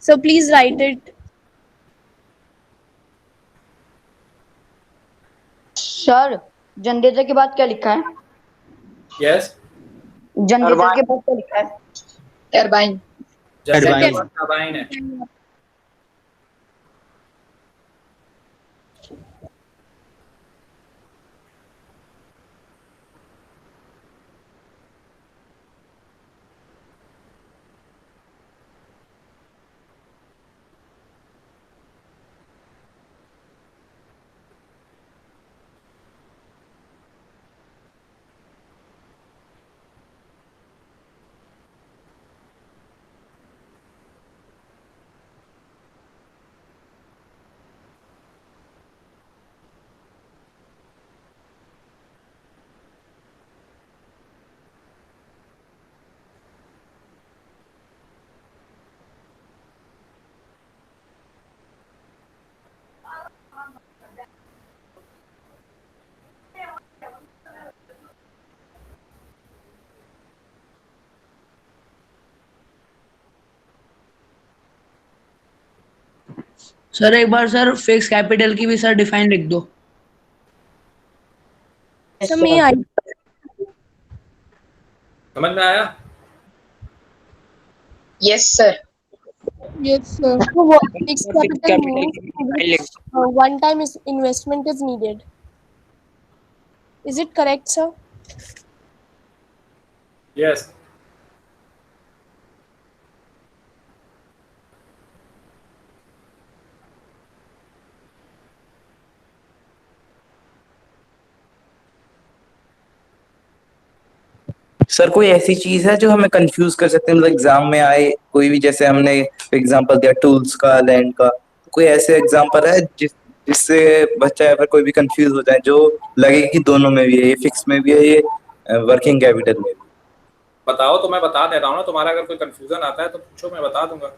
So please write it. Sir generator के बाद क्या लिखा है? Yes. जनरेटर के बाद क्या लिखा है? टरबाइन। टरबाइन है। सर एक बार सर फिक्स कैपिटल की भी सर डिफाइन लिख दो। So may I? समझ में आया? Yes sir. Yes sir. So what fixed capital means one time is investment is needed. Is it correct, sir? Yes. Sir कोई ऐसी चीज है जो हमें कंफ्यूज कर सकते हैं, मतलब एग्जाम में आए कोई भी, जैसे हमने एग्जांपल दिया टूल्स का, लैंड का, कोई ऐसे एग्जांपल है जिससे बच्चा या फिर कोई भी कंफ्यूज हो जाए, जो लगे कि दोनों में भी है, ये फिक्स में भी है, ये वर्किंग कैपिटल में भी? बताओ तो मैं बता दे रहा हूँ ना, तुम्हारा अगर कोई कंफ्यूजन आता है तो पूछो, मैं बता दूंगा।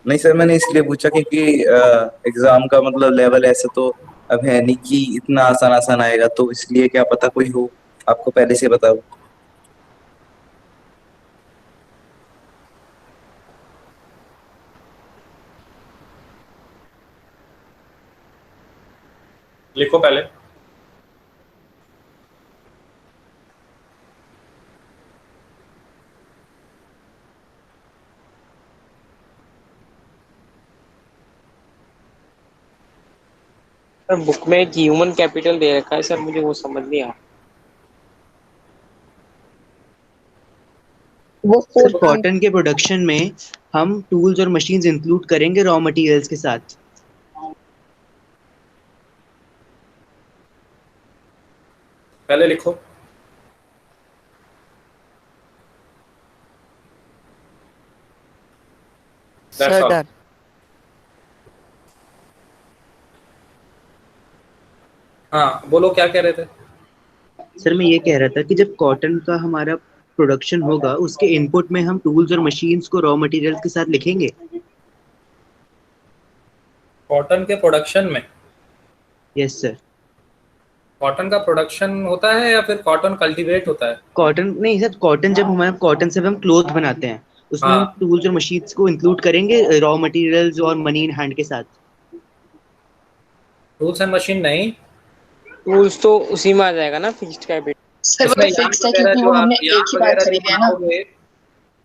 नहीं सर, मैंने इसलिए पूछा क्योंकि एग्जाम का मतलब लेवल ऐसे तो अब है नहीं कि इतना आसान आसान आएगा, तो इसलिए क्या पता कोई हो आपको पहले से बताओ। लिखो पहले। सर बुक में एक ह्यूमन कैपिटल दे रखा है सर, मुझे वो समझ नहीं आ रहा। वो सर कॉटन के प्रोडक्शन में हम टूल्स और मशीन्स इंक्लूड करेंगे रॉ मटेरियल्स के साथ। पहले लिखो। That's sir all. डन। हाँ बोलो, क्या कह रहे थे? सर मैं ये कह रहा था कि जब कॉटन का हमारा प्रोडक्शन होगा उसके इनपुट में हम टूल्स और मशीन्स को रॉ मटेरियल्स के साथ लिखेंगे। कॉटन के प्रोडक्शन में? Yes sir. कॉटन का प्रोडक्शन होता है या फिर कॉटन कल्टीवेट होता है? कॉटन नहीं सर, कॉटन जब हमारे कॉटन से हम क्लोथ बनाते हैं उसमें हम हाँ। टूल्स और मशीन्स को इंक्लूड करेंगे रॉ मटेरियल्स और मनी इन हैंड के साथ। टूल्स एंड मशीन नहीं, टूल्स तो उसी में आ जाएगा ना, फिक्स्ड कैपिटल। सर वो इसमें तो यान फिक्स है वगैरह क्योंकि जो वो आप हमने यान एक ही बार वगैरह जो खरीदे है ना। बनाओगे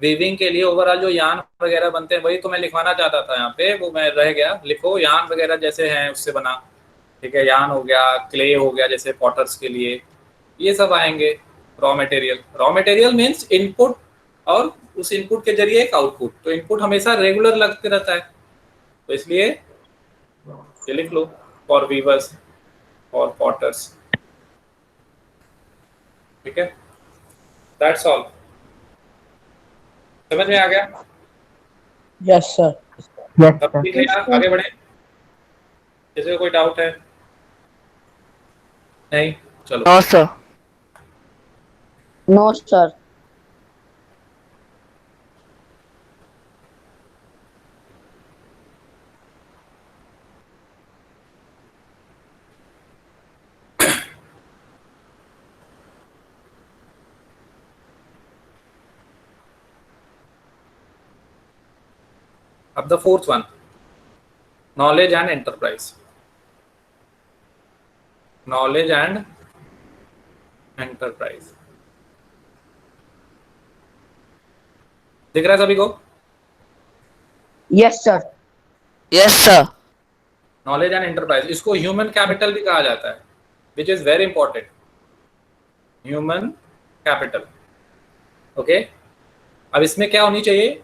वीविंग के लिए, ओवरऑल जो यान वगैरह बनते हैं वही तो मैं लिखवाना चाहता था यहाँ पे, वो मैं रह गया। लिखो यान वगैरह जैसे हैं उससे बना, ठीक है। यान हो गया, क्ले हो गया जैसे पॉटर्स के लिए, ये सब आएंगे raw material. Raw material means input और उस इनपुट के जरिए एक आउटपुट। तो इनपुट हमेशा रेगुलर लगते रहता है, तो इसलिए ये लिख लो फॉर वीवर्स और पॉटर्स, ठीक है। That's all. समझ में आ गया? Yes sir. तब ठीक है यार, आगे बढ़े। किसी को कोई डाउट है? नहीं, चलो। No sir. No sir. अब the fourth one, knowledge and enterprise. Knowledge and enterprise. दिख रहा है सभी को? Yes sir. Yes sir. Knowledge and enterprise, इसको ह्यूमन कैपिटल भी कहा जाता है, which is very important. Human capital, okay. अब इसमें क्या होनी चाहिए?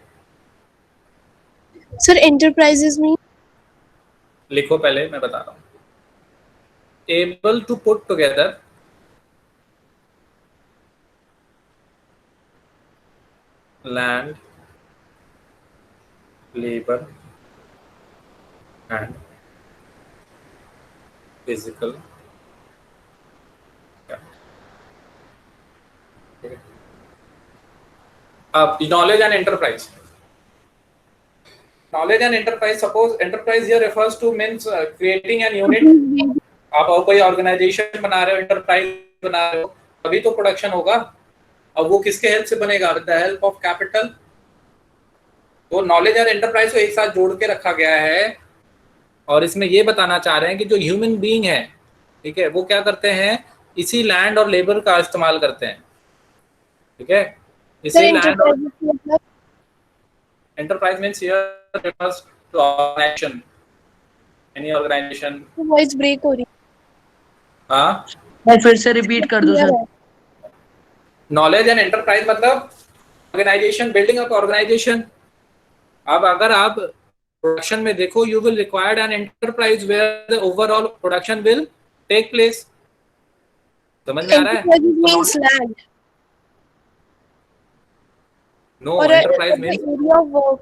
सर एंटरप्राइजेस में लिखो पहले, मैं बता रहा हूँ। Able to put together land, labour and physical capital. अब knowledge and enterprise. Knowledge and enterprise, suppose enterprise here refers to means creating an unit. आप कोई ऑर्गेनाइजेशन बना रहे हो, एंटरप्राइज बना रहे हो, तभी तो प्रोडक्शन होगा। अब वो किसके हेल्प से बनेगा? With the help of capital. तो नॉलेज और एंटरप्राइज को एक साथ जोड़ के रखा गया है, और इसमें ये बताना चाह रहे हैं कि जो ह्यूमन बीइंग है, ठीक है, वो क्या करते हैं? इसी लैंड और लेबर का इस्तेमाल करते हैं, ठीक है। इसी लैंड और enterprise means here refers to organization, any organization. Voice break हो रही हाँ, सर फिर से रिपीट कर दो सर। नॉलेज एंड एंटरप्राइज मतलब ऑर्गेनाइजेशन, बिल्डिंग अप ऑर्गेनाइजेशन। अब अगर आप प्रोडक्शन में देखो, you will required an enterprise where the overall production will take place. समझ में आ रहा है? मींस लैंड No, और enterprise means area of work.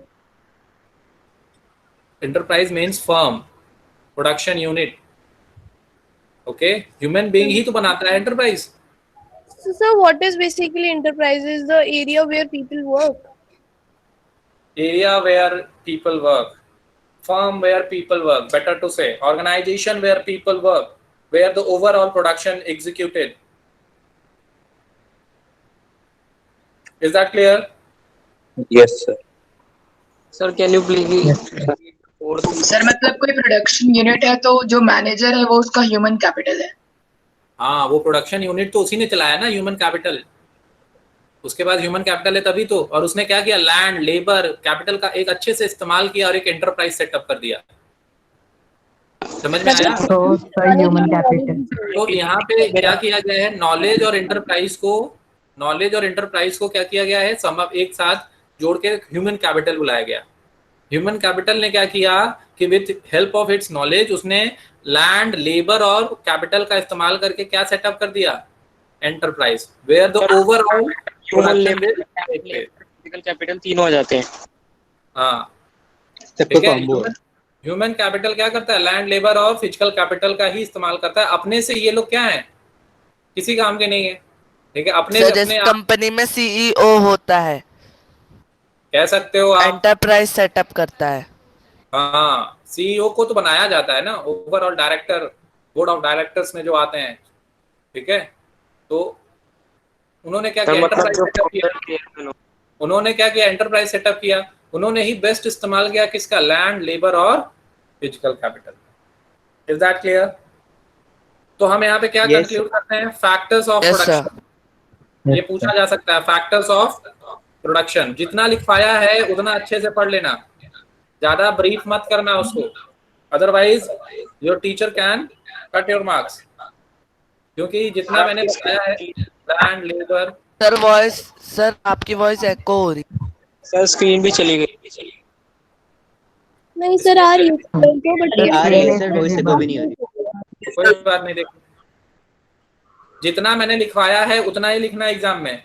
enterprise means firm, production unit, okay। human being ही तो बनाता है enterprise। So sir, what is basically enterprise? Is the area where people work? Area where people work, firm where people work, better to say, organization where people work, where the overall production executed. Is that clear? Yes, sir. Sir, can you please sir मतलब कोई प्रोडक्शन यूनिट है तो जो मैनेजर है वो उसका ह्यूमन कैपिटल है। हाँ, वो प्रोडक्शन यूनिट तो उसी ने चलाया ना, ह्यूमन कैपिटल। उसके बाद ह्यूमन कैपिटल है तभी तो। और उसने क्या किया, लैंड लेबर कैपिटल का एक अच्छे से इस्तेमाल किया और एक एंटरप्राइज सेटअप कर दिया। समझ में आया? Human capital. तो यहाँ पे क्या किया गया है, नॉलेज और एंटरप्राइज को क्या किया गया है, एक साथ जोड़ के ह्यूमन कैपिटल बुलाया गया। ह्यूमन कैपिटल ने क्या किया कि with help of its knowledge उसने लैंड लेबर और कैपिटल का इस्तेमाल करके क्या सेटअप कर दिया, enterprise, where the overall physical capital तीनों आ जाते हैं। हाँ, ठीक है। ह्यूमन कैपिटल क्या करता है, लैंड लेबर और फिजिकल कैपिटल का ही इस्तेमाल करता है। अपने से ये लोग क्या है, किसी काम के नहीं है, ठीक है। अपने सर से जैसे अपने कंपनी में सीईओ होता है, कह सकते हो आप, एंटरप्राइज सेटअप करता है। हाँ, सीईओ को तो बनाया जाता है ना, overall director, board of directors में जो आते हैं, ठीक है। तो उन्होंने क्या किया, एंटरप्राइज सेटअप किया। उन्होंने क्या किया, एंटरप्राइज सेटअप किया। उन्होंने ही बेस्ट इस्तेमाल किया किसका, लैंड लेबर और physical capital. Is that clear? तो हम यहाँ पे क्या कंक्लूड करते हैं, फैक्टर्स ऑफ प्रोडक्शन। ये पूछा जा सकता है, फैक्टर्स ऑफ प्रोडक्शन। जितना लिखवाया है उतना अच्छे से पढ़ लेना, ज्यादा ब्रीफ मत करना उसको, otherwise your teacher can cut your marks. क्योंकि जितना मैंने बताया है, लैंड लेबर। सर आपकी वॉइस एको हो रही। सर स्क्रीन भी चली गई। नहीं सर, आ रही है बट आ रही है सर, वॉइस एको भी नहीं आ रही। कोई बात नहीं, देखो जितना मैंने लिखवाया है उतना ही लिखना एग्जाम में,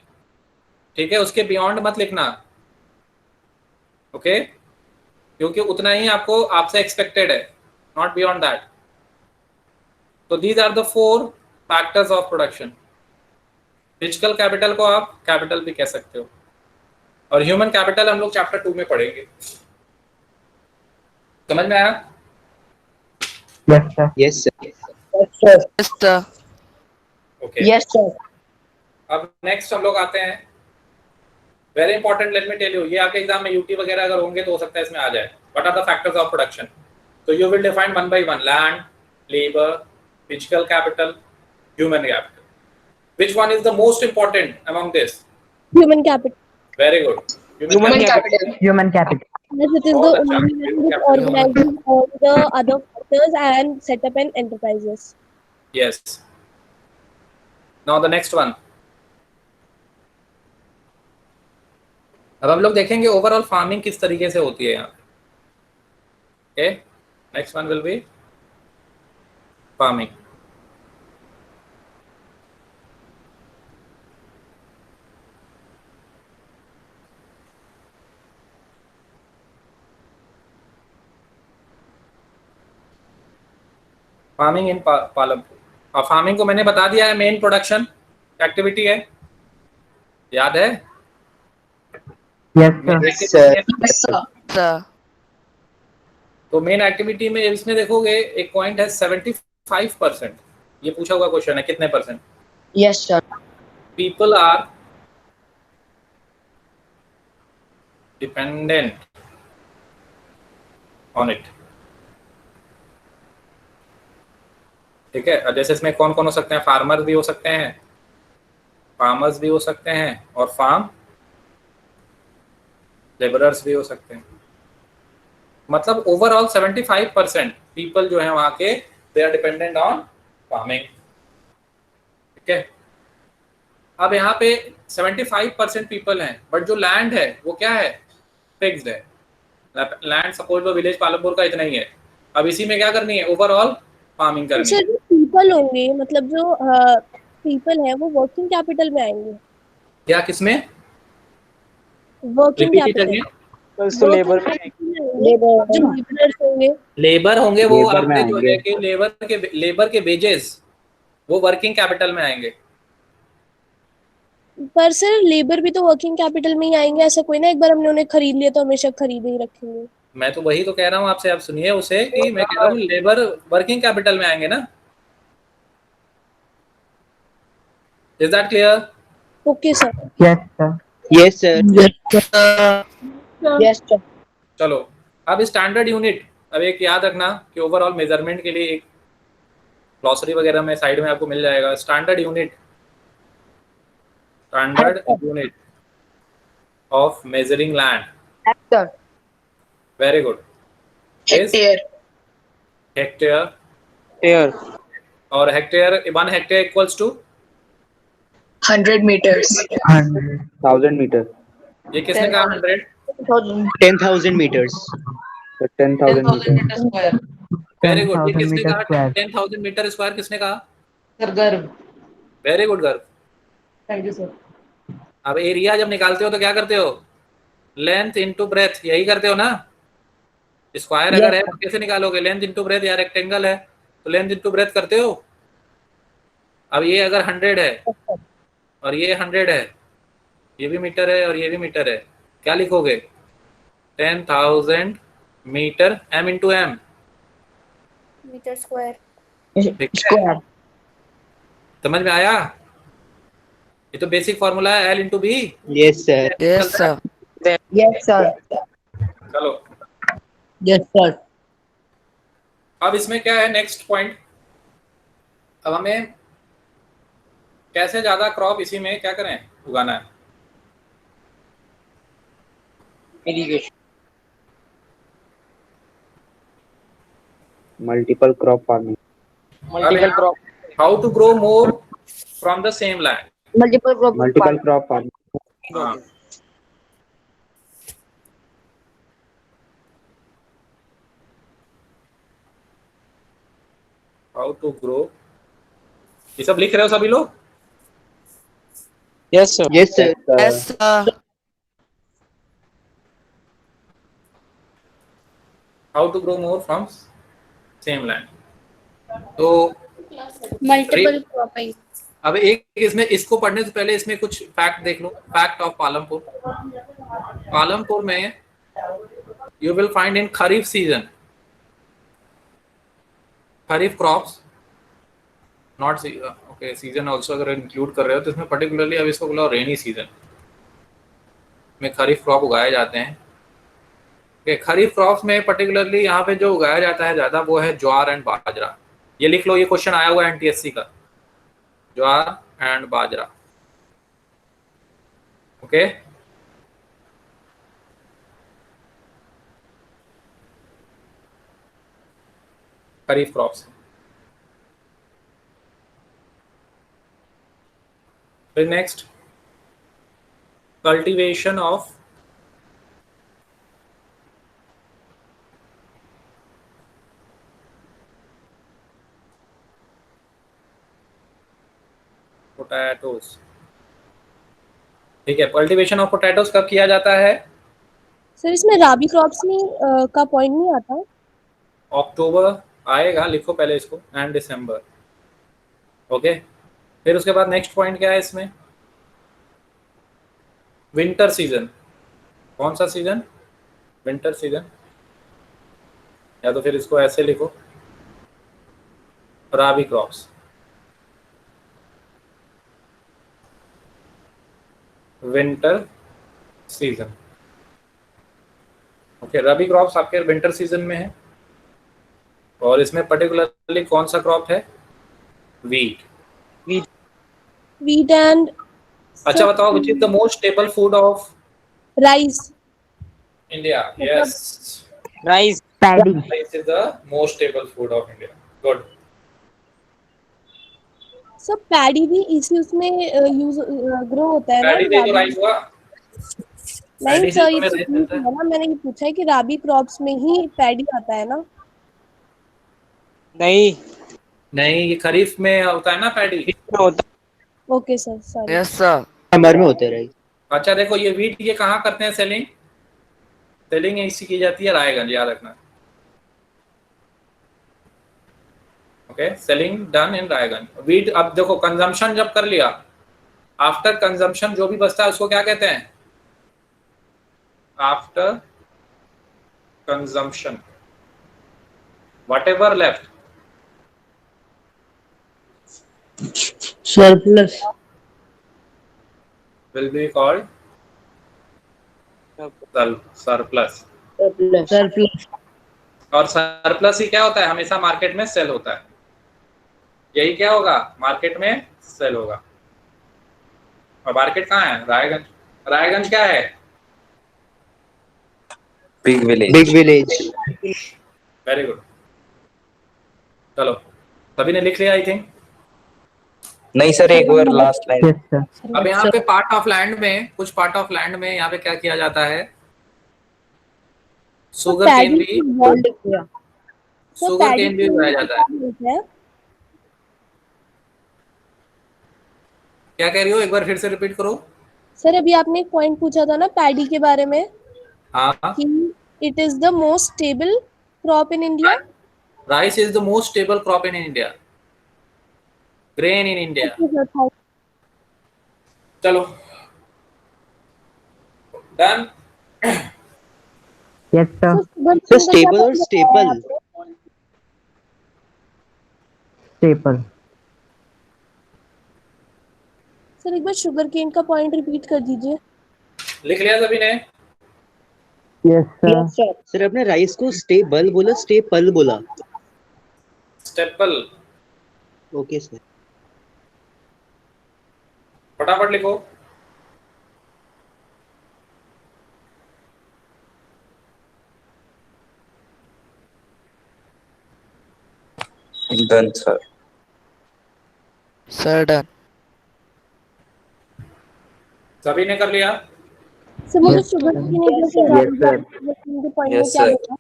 ठीक है। उसके बियॉन्ड मत लिखना, ओके, क्योंकि उतना ही आपको आपसे एक्सपेक्टेड है, नॉट बियॉन्ड दैट। तो these are the 4 factors of production. Physical capital को आप कैपिटल भी कह सकते हो, और ह्यूमन कैपिटल हम लोग चैप्टर 2 में पढ़ेंगे। समझ में आया? Yes sir. Okay, yes sir. अब नेक्स्ट हम लोग आते हैं, very important, let me tell you. ये आपके एग्जाम में यूटी वगैरह अगर होंगे तो हो सकता है इसमें आ जाए। What are the factors of production? तो you will define one by one, land, labour, physical capital, human capital. Which one is the most important among this? human capital. Very good. Human capital. Human capital. As it is the only one which organizes all the other factors and set up an enterprises. Yes. Now the next one. अब हम लोग देखेंगे ओवरऑल फार्मिंग किस तरीके से होती है यहाँ। Okay. Next one will be farming. Farming in Palampur. और फार्मिंग को मैंने बता दिया है, मेन प्रोडक्शन एक्टिविटी है, याद है? Yes sir. तो मेन एक्टिविटी में इसमें देखोगे एक पॉइंट है 75%। ये पूछा हुआ क्वेश्चन है, कितने percent? Yes sir. People are dependent on it, ठीक है। और जैसे इसमें कौन कौन हो सकते हैं, फार्मर भी हो सकते हैं, फार्मर्स भी हो सकते हैं, और फार्म लेबरर्स भी हो सकते हैं। मतलब ओवरऑल 75% पीपल जो है वहां के, they are dependent on farming, ठीक है। अब यहाँ पे 75% पीपल हैं, बट जो लैंड है वो क्या है, फिक्स्ड है। लैंड सपोज लो विलेज पालमपुर का इतना ही है। अब इसी में क्या करनी है, ओवरऑल फार्मिंग करनी है। जो पीपल होंगे, मतलब जो पीपल है वो वर्किंग कैपिटल में आएंगे। क्या, किसमें? Working capital. तो लेबर में जो लेबरर्स होंगे, लेबर होंगे वो आपने जो है कि लेबर के वेजेस वो वर्किंग कैपिटल में आएंगे। पर सर लेबर भी तो वर्किंग कैपिटल में ही आएंगे, ऐसा कोई ना एक बार हमने उन्हें खरीद लिया तो हमेशा खरीदे ही रखेंगे। मैं तो वही तो कह रहा हूँ आपसे, आप सुनिए उसे कि मैं कह रहा हूँ लेबर वर्किंग कैपिटल में आएंगे ना। Is that clear? Okay sir. Yes sir. Yes sir. चलो अब स्टैंडर्ड यूनिट अब एक याद रखना कि ओवरऑल मेजरमेंट के लिए एक ग्लॉसरी वगैरह में साइड में आपको मिल जाएगा standard unit of measuring land. Hector. Very good. Hectare. Hectare और hectare 1 hectare equals to 100 meters। 1000 metre. ये किसने कहा 100? 10,000 meters। 10,000 metre. Square. Very good. ये 10,000 किसने meter कहा square। 10,000 मीटर स्क्वायर किसने कहा? सर गर्व। वेरी गुड गर्व। Thank you sir. अब एरिया जब निकालते हो तो क्या करते हो? लेंथ इनटू ब्रेथ, यही करते हो ना? स्क्वायर अगर है तो कैसे निकालोगे? लेंथ इनटू ब्रेथ, या रेक्टेंगल है तो लेंथ इनटू ब्रेथ करते हो। अब ये अगर 100 है और ये 100 है, ये भी मीटर है और ये भी मीटर है, क्या लिखोगे? 10,000 metre m into M metre square. Square. समझ में आया? ये तो बेसिक फॉर्मूला है, L into B. Yes sir. Yes sir. Yes sir. चलो यस सर। अब इसमें क्या है नेक्स्ट पॉइंट, अब हमें कैसे ज्यादा क्रॉप इसी में क्या करें, उगाना है। Irrigation. Multiple crop farming. Multiple crop. How to grow more from the same land. Multiple crop farming. हाँ। हाउ टू ग्रो, ये सब लिख रहे हो सभी लोग? Yes sir. Yes sir. Yes sir. How to grow more from same land. तो मल्टीपल क्रॉपिंग। अब एक इसमें, इसको पढ़ने से पहले इसमें कुछ फैक्ट देख लो। Fact of Palampur. पालमपुर में you will find in kharif season, kharif crops not okay season also अगर इंक्लूड कर रहे हो तो इसमें पर्टिकुलरली अब इसको बोला रेनी सीजन में खरीफ क्रॉप उगाए जाते हैं। okay, खरीफ क्रॉप्स में पर्टिकुलरली यहाँ पे जो उगाया जाता है ज़्यादा वो है ज्वार एंड बाजरा। ये लिख लो, ये क्वेश्चन आया हुआ है NTSC का, jowar and bajra. Okay kharif crops. फिर नेक्स्ट कल्टीवेशन ऑफ पोटैटोज। ठीक है, कल्टीवेशन ऑफ पोटैटोज कब किया जाता है? सर इसमें राबी क्रॉप्स में का पॉइंट नहीं आता? अक्टूबर आएगा, लिखो पहले इसको, एंड दिसंबर। ओके, फिर उसके बाद नेक्स्ट पॉइंट क्या है इसमें? Winter season. कौन सा सीजन? विंटर सीजन, या तो फिर इसको ऐसे लिखो, राबी क्रॉप्स। Winter season. ओके, रबी क्रॉप्स आपके विंटर सीजन में है और इसमें पर्टिकुलरली कौन सा क्रॉप है? वीट। वीट एंड अच्छा बताओ, which is the most stable food of rice India? Yes, rice. Paddy. Rice is the most stable food of India. Good. Sir paddy भी इसी उसमें यूज ग्रो होता है ना? पैडी से तो राइस हुआ। नहीं पैडी से सर, तो ये में तो राइस मिलता है। ना, मैंने ये पूछा है कि राबी क्रॉप्स में ही पैडी आता है ना? नहीं नहीं, ये खरीफ में होता है ना paddy. Okay sir, sorry. Yes sir. Summer में होते हैं राइस। अच्छा देखो, ये वीट ये कहाँ करते हैं सेलिंग? सेलिंग ऐसी की जाती है रायगंज, याद रखना। Okay, selling done in Raiganj. Wheat, अब देखो कंजम्पशन जब कर लिया, आफ्टर कंजम्पशन जो भी बचता है उसको क्या कहते हैं? After consumption whatever left, surplus. will be called surplus. Surplus. और सरप्लस ही क्या होता है, हमेशा मार्केट में सेल होता है। यही क्या होगा, मार्केट में सेल होगा। और मार्केट कहाँ है, रायगंज। रायगंज क्या है, big village. Big village. Very good. चलो सभी ने लिख लिया आई थिंक। नहीं सर, एक बार लास्ट लाइन। Yes sir. अब यहाँ पे पार्ट ऑफ लैंड में, कुछ पार्ट ऑफ लैंड में यहाँ पे क्या किया जाता है, शुगर केन भी, शुगर केन भी उगाया जाता है। क्या कह रही हो, एक बार फिर से रिपीट करो। सर अभी आपने एक पॉइंट पूछा था ना पैडी के बारे में, हाँ, कि it is the most stable crop in India. Rice is the most stable crop in India, grain in India. चलो done. Yes sir. Sir stable और स्टेपल। स्टेपल। सर एक बार शुगर केन का पॉइंट रिपीट कर दीजिए। लिख लिया सभी ने? Yes sir. सर आपने राइस को स्टेबल बोला, स्टेपल बोला? स्टेपल। Okay sir. फटाफट लिखो। Done sir. Sir done. सभी ने कर लिया? सर मुझे शुगर केन एक बार के पॉइंट में क्या होगा?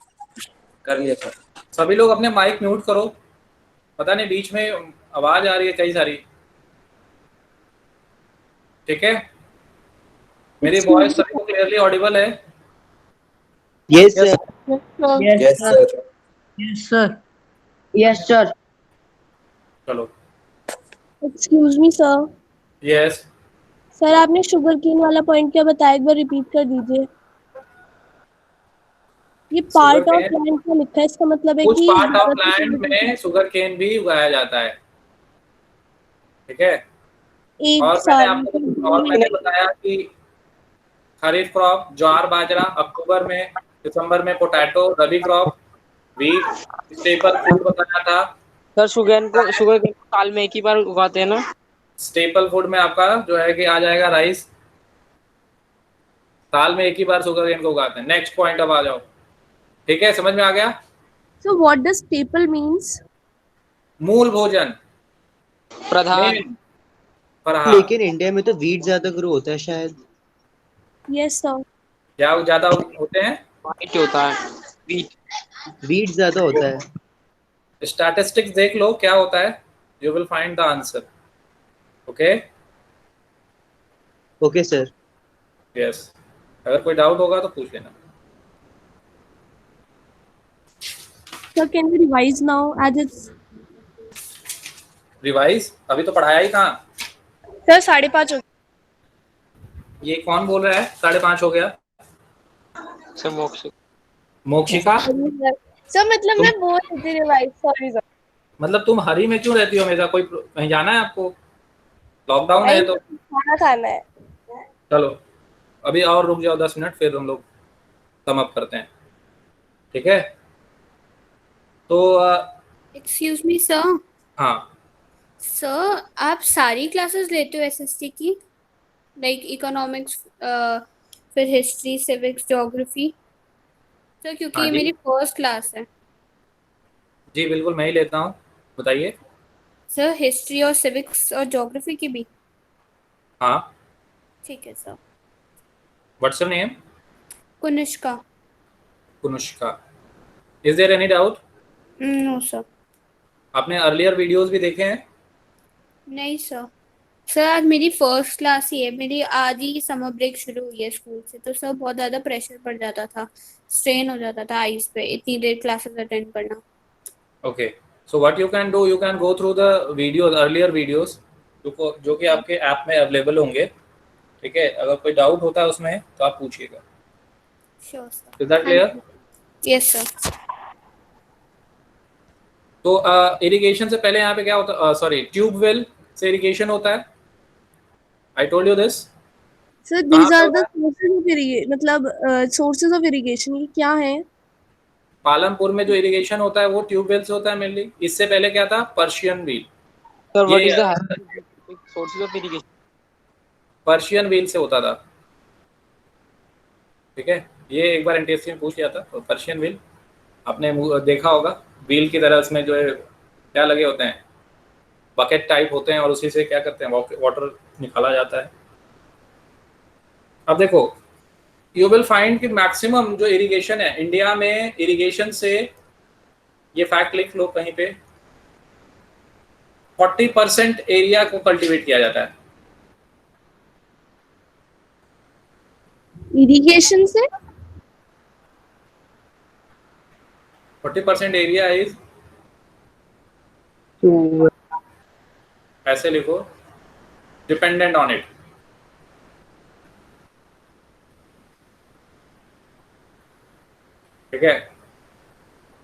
कर लिया सर। सभी लोग अपने माइक म्यूट करो, पता नहीं बीच में आवाज आ रही है कई सारी। ठीक है, मेरी वॉइस सभी को क्लियरली ऑडिबल है? Yes sir. Yes sir. Yes sir. Yes sir. चलो। Excuse me sir. Yes sir आपने शुगर केन वाला पॉइंट क्या बताया, एक बार रिपीट कर दीजिए। ये पार्ट ऑफ लैंड का लिखा है, इसका मतलब है कुछ कि पार्ट ऑफ लैंड में शुगर केन भी उगाया जाता है। ठीक है, एक और साल मैंने बताया कि खरीफ क्रॉप ज्वार बाजरा, अक्टूबर में दिसंबर में पोटैटो, रबी क्रॉप वीट, स्टेपल फूड बताया था। सर शुगर केन को साल में एक ही बार उगाते हैं ना? स्टेपल फूड में आपका जो है कि आ जाएगा राइस, साल में एक ही बार शुगर केन को उगाते हैं। नेक्स्ट पॉइंट अब आ जाओ। ठीक है, समझ में आ गया? So what does staple means? मूल भोजन, प्रधान। लेकिन इंडिया में तो वीट ज्यादा ग्रो होता है शायद। Yes sir. क्या ज्यादा होते हैं? व्हाइट होता है, वीट ज्यादा होता है। स्टैटिस्टिक्स देख लो क्या होता है, you will find the answer. Okay okay sir. Yes, अगर कोई डाउट होगा तो पूछ लेना। Sir can we revise now as it's? Revise अभी तो पढ़ाया ही कहाँ। सर 5:30 हो ये कौन बोल रहा है 5:30 हो गया? सर मोक्षिका। सर मतलब मैं बोल रही थी रिवाइज, सॉरी सर। मतलब तुम हरी में क्यों रहती हो हमेशा, कोई कहीं जाना है आपको? लॉकडाउन है तो खाना खाना है। चलो अभी और रुक जाओ 10 मिनट, फिर हम लोग सम अप करते हैं। ठीक है, तो एक्सक्यूज मी सर। हाँ सर आप सारी क्लासेस लेते हो एसएसटी की, लाइक इकोनॉमिक्स, फिर हिस्ट्री, सिविक्स, ज्योग्राफी? सर क्योंकि हाँ ये जी। मेरी फर्स्ट क्लास है। जी बिल्कुल मैं ही लेता हूँ, बताइए। सर हिस्ट्री और सिविक्स और ज्योग्राफी की भी? हाँ, ठीक है sir. What's your name? Kunishka. Kunushka. Is there any doubt? No sir. आपने अर्लियर वीडियोस भी देखे हैं? नहीं सर। सर आज मेरी फर्स्ट क्लास ही है, मेरी आज ही समर ब्रेक शुरू हुई है स्कूल से, तो सर बहुत ज़्यादा प्रेशर पड़ जाता था, स्ट्रेन हो जाता था आईज पे इतनी देर क्लासेस अटेंड करना। Okay, so what you can do, you can go through the videos, earlier videos जो कि आपके ऐप में अवेलेबल होंगे। ठीक है, अगर कोई डाउट होता है उसमें तो आप पूछिएगा। Sure sir. Is that clear? Yes sir. तो इरिगेशन से पहले यहाँ पे क्या होता, सॉरी ट्यूबवेल से इरिगेशन होता है। I told you this. Sir these are the sources of irrigation, मतलब सोर्सेज ऑफ इरिगेशन ये क्या है? पालमपुर में जो इरिगेशन होता है वो ट्यूबवेल से होता है मेनली। इससे पहले क्या था, पर्शियन व्हील। सर व्हाट ये is the sources of irrigation? Persian wheel से होता था, ठीक है। ये एक बार एनटीएससी में पूछ लिया था। तो पर्शियन व्हील आपने देखा होगा, व्हील की तरह उसमें जो है क्या लगे होते हैं, बकेट टाइप होते हैं, और उसी से क्या करते हैं, वाटर निकाला जाता है। अब देखो, यू विल फाइंड कि मैक्सिमम जो इरिगेशन है इंडिया में, इरिगेशन से, ये फैक्ट लिख लो कहीं पे, 40% एरिया को कल्टीवेट किया जाता है। इरिगेशन से 40% एरिया इज, ऐसे लिखो, डिपेंडेंट ऑन इट। ठीक है,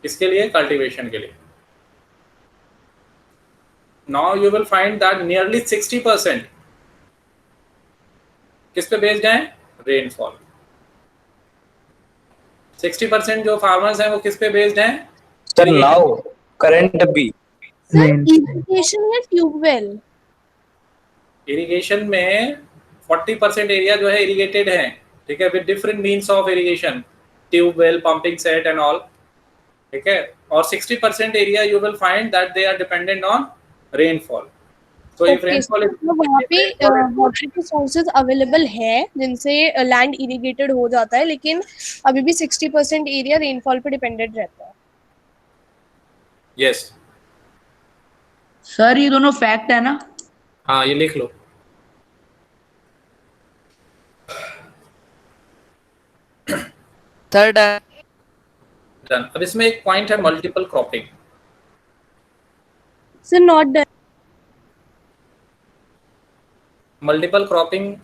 इसके लिए, कल्टीवेशन के लिए। Now you will find that nearly 60% किस पे बेस्ड है, रेनफॉल। 60% जो फार्मर्स हैं वो किस पे बेस्ड हैं, सर नाउ करंट भी सर इरिगेशन या ट्यूबवेल। इरिगेशन में 40% एरिया जो है इरिगेटेड है, ठीक है, with different means of irrigation, tubewell, pumping set and all, ठीक है। और 60% area you will find that they are dependent on rainfall. तो इफ रेनफॉल इज, वहाँ पे वाटर के सोर्सेज अवेलेबल है जिनसे लैंड इरिगेटेड हो जाता है, लेकिन अभी भी 60% एरिया रेनफॉल पे डिपेंडेंट रहता है। यस सर ये दोनों फैक्ट है ना? हाँ, ये लिख लो। थर्ड है डन। अब इसमें एक पॉइंट है, multiple cropping. Sir not done. Multiple cropping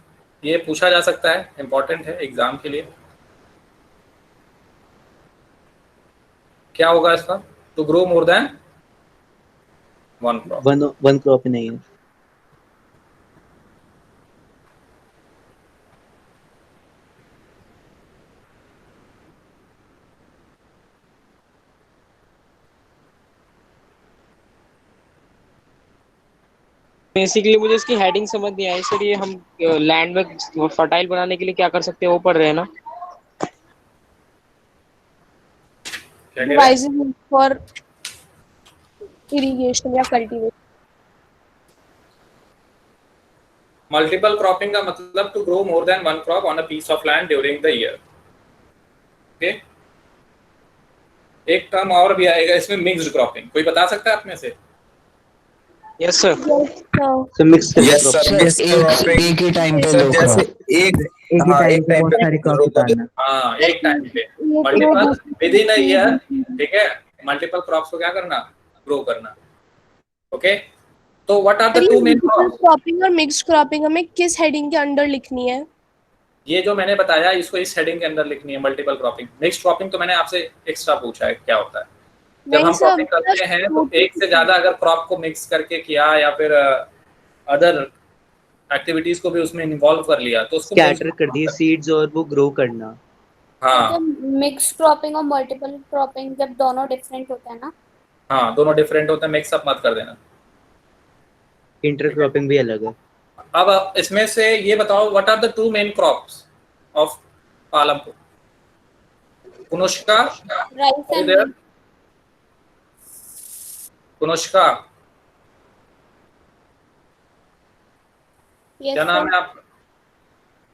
ये पूछा जा सकता है, इंपॉर्टेंट है एग्जाम के लिए। क्या होगा इसका, to grow more than one crop. One crop नहीं है। बेसिकली मुझे इसकी हेडिंग समझ नहीं आई सर। ये हम लैंड में फर्टाइल बनाने के लिए क्या कर सकते हैं, वो पढ़ रहे हैं ना? डिवाइसेस फॉर इरिगेशन या कल्टीवेशन। मल्टीपल क्रॉपिंग का मतलब to grow more than one crop on a piece of land during the year. Okay, एक टर्म और भी आएगा इसमें, मिक्स्ड क्रॉपिंग। कोई बता सकता है आप में से? Yes sir. तो मिक्स यस सर, एक ही टाइम पे सर दो जैसे crop। एक एक ही टाइम पे बहुत सारी क्रॉप उगाना। हाँ, एक टाइम पे multiple with in a year, ठीक है। मल्टीपल क्रॉप्स को क्या करना, ग्रो करना। ओके, तो what are the two main crops? Cropping और मिक्स्ड क्रॉपिंग हमें किस हेडिंग के अंडर लिखनी है? ये जो मैंने बताया इसको इस हेडिंग के अंदर लिखनी है, मल्टीपल क्रॉपिंग। मिक्स्ड क्रॉपिंग तो मैंने आपसे एक्स्ट्रा पूछा है क्या होता है। जब हम क्रॉपिंग करते हैं तो एक से ज्यादा अगर क्रॉप को मिक्स करके किया या फिर अदर एक्टिविटीज को भी उसमें इन्वॉल्व कर लिया तो उसको स्कैटर कर दिए सीड्स और वो ग्रो करना। हाँ मिक्स क्रॉपिंग और मल्टीपल क्रॉपिंग जब दोनों डिफरेंट होते हैं ना? हाँ, दोनों डिफरेंट होते हैं, मिक्स अप मत कर देना। इंटरक्रॉपिंग भी अलग है। अब इसमें से ये बताओ, what are the two main crops of Palampur? Kunushka, rice and Kunushka, क्या नाम है आप?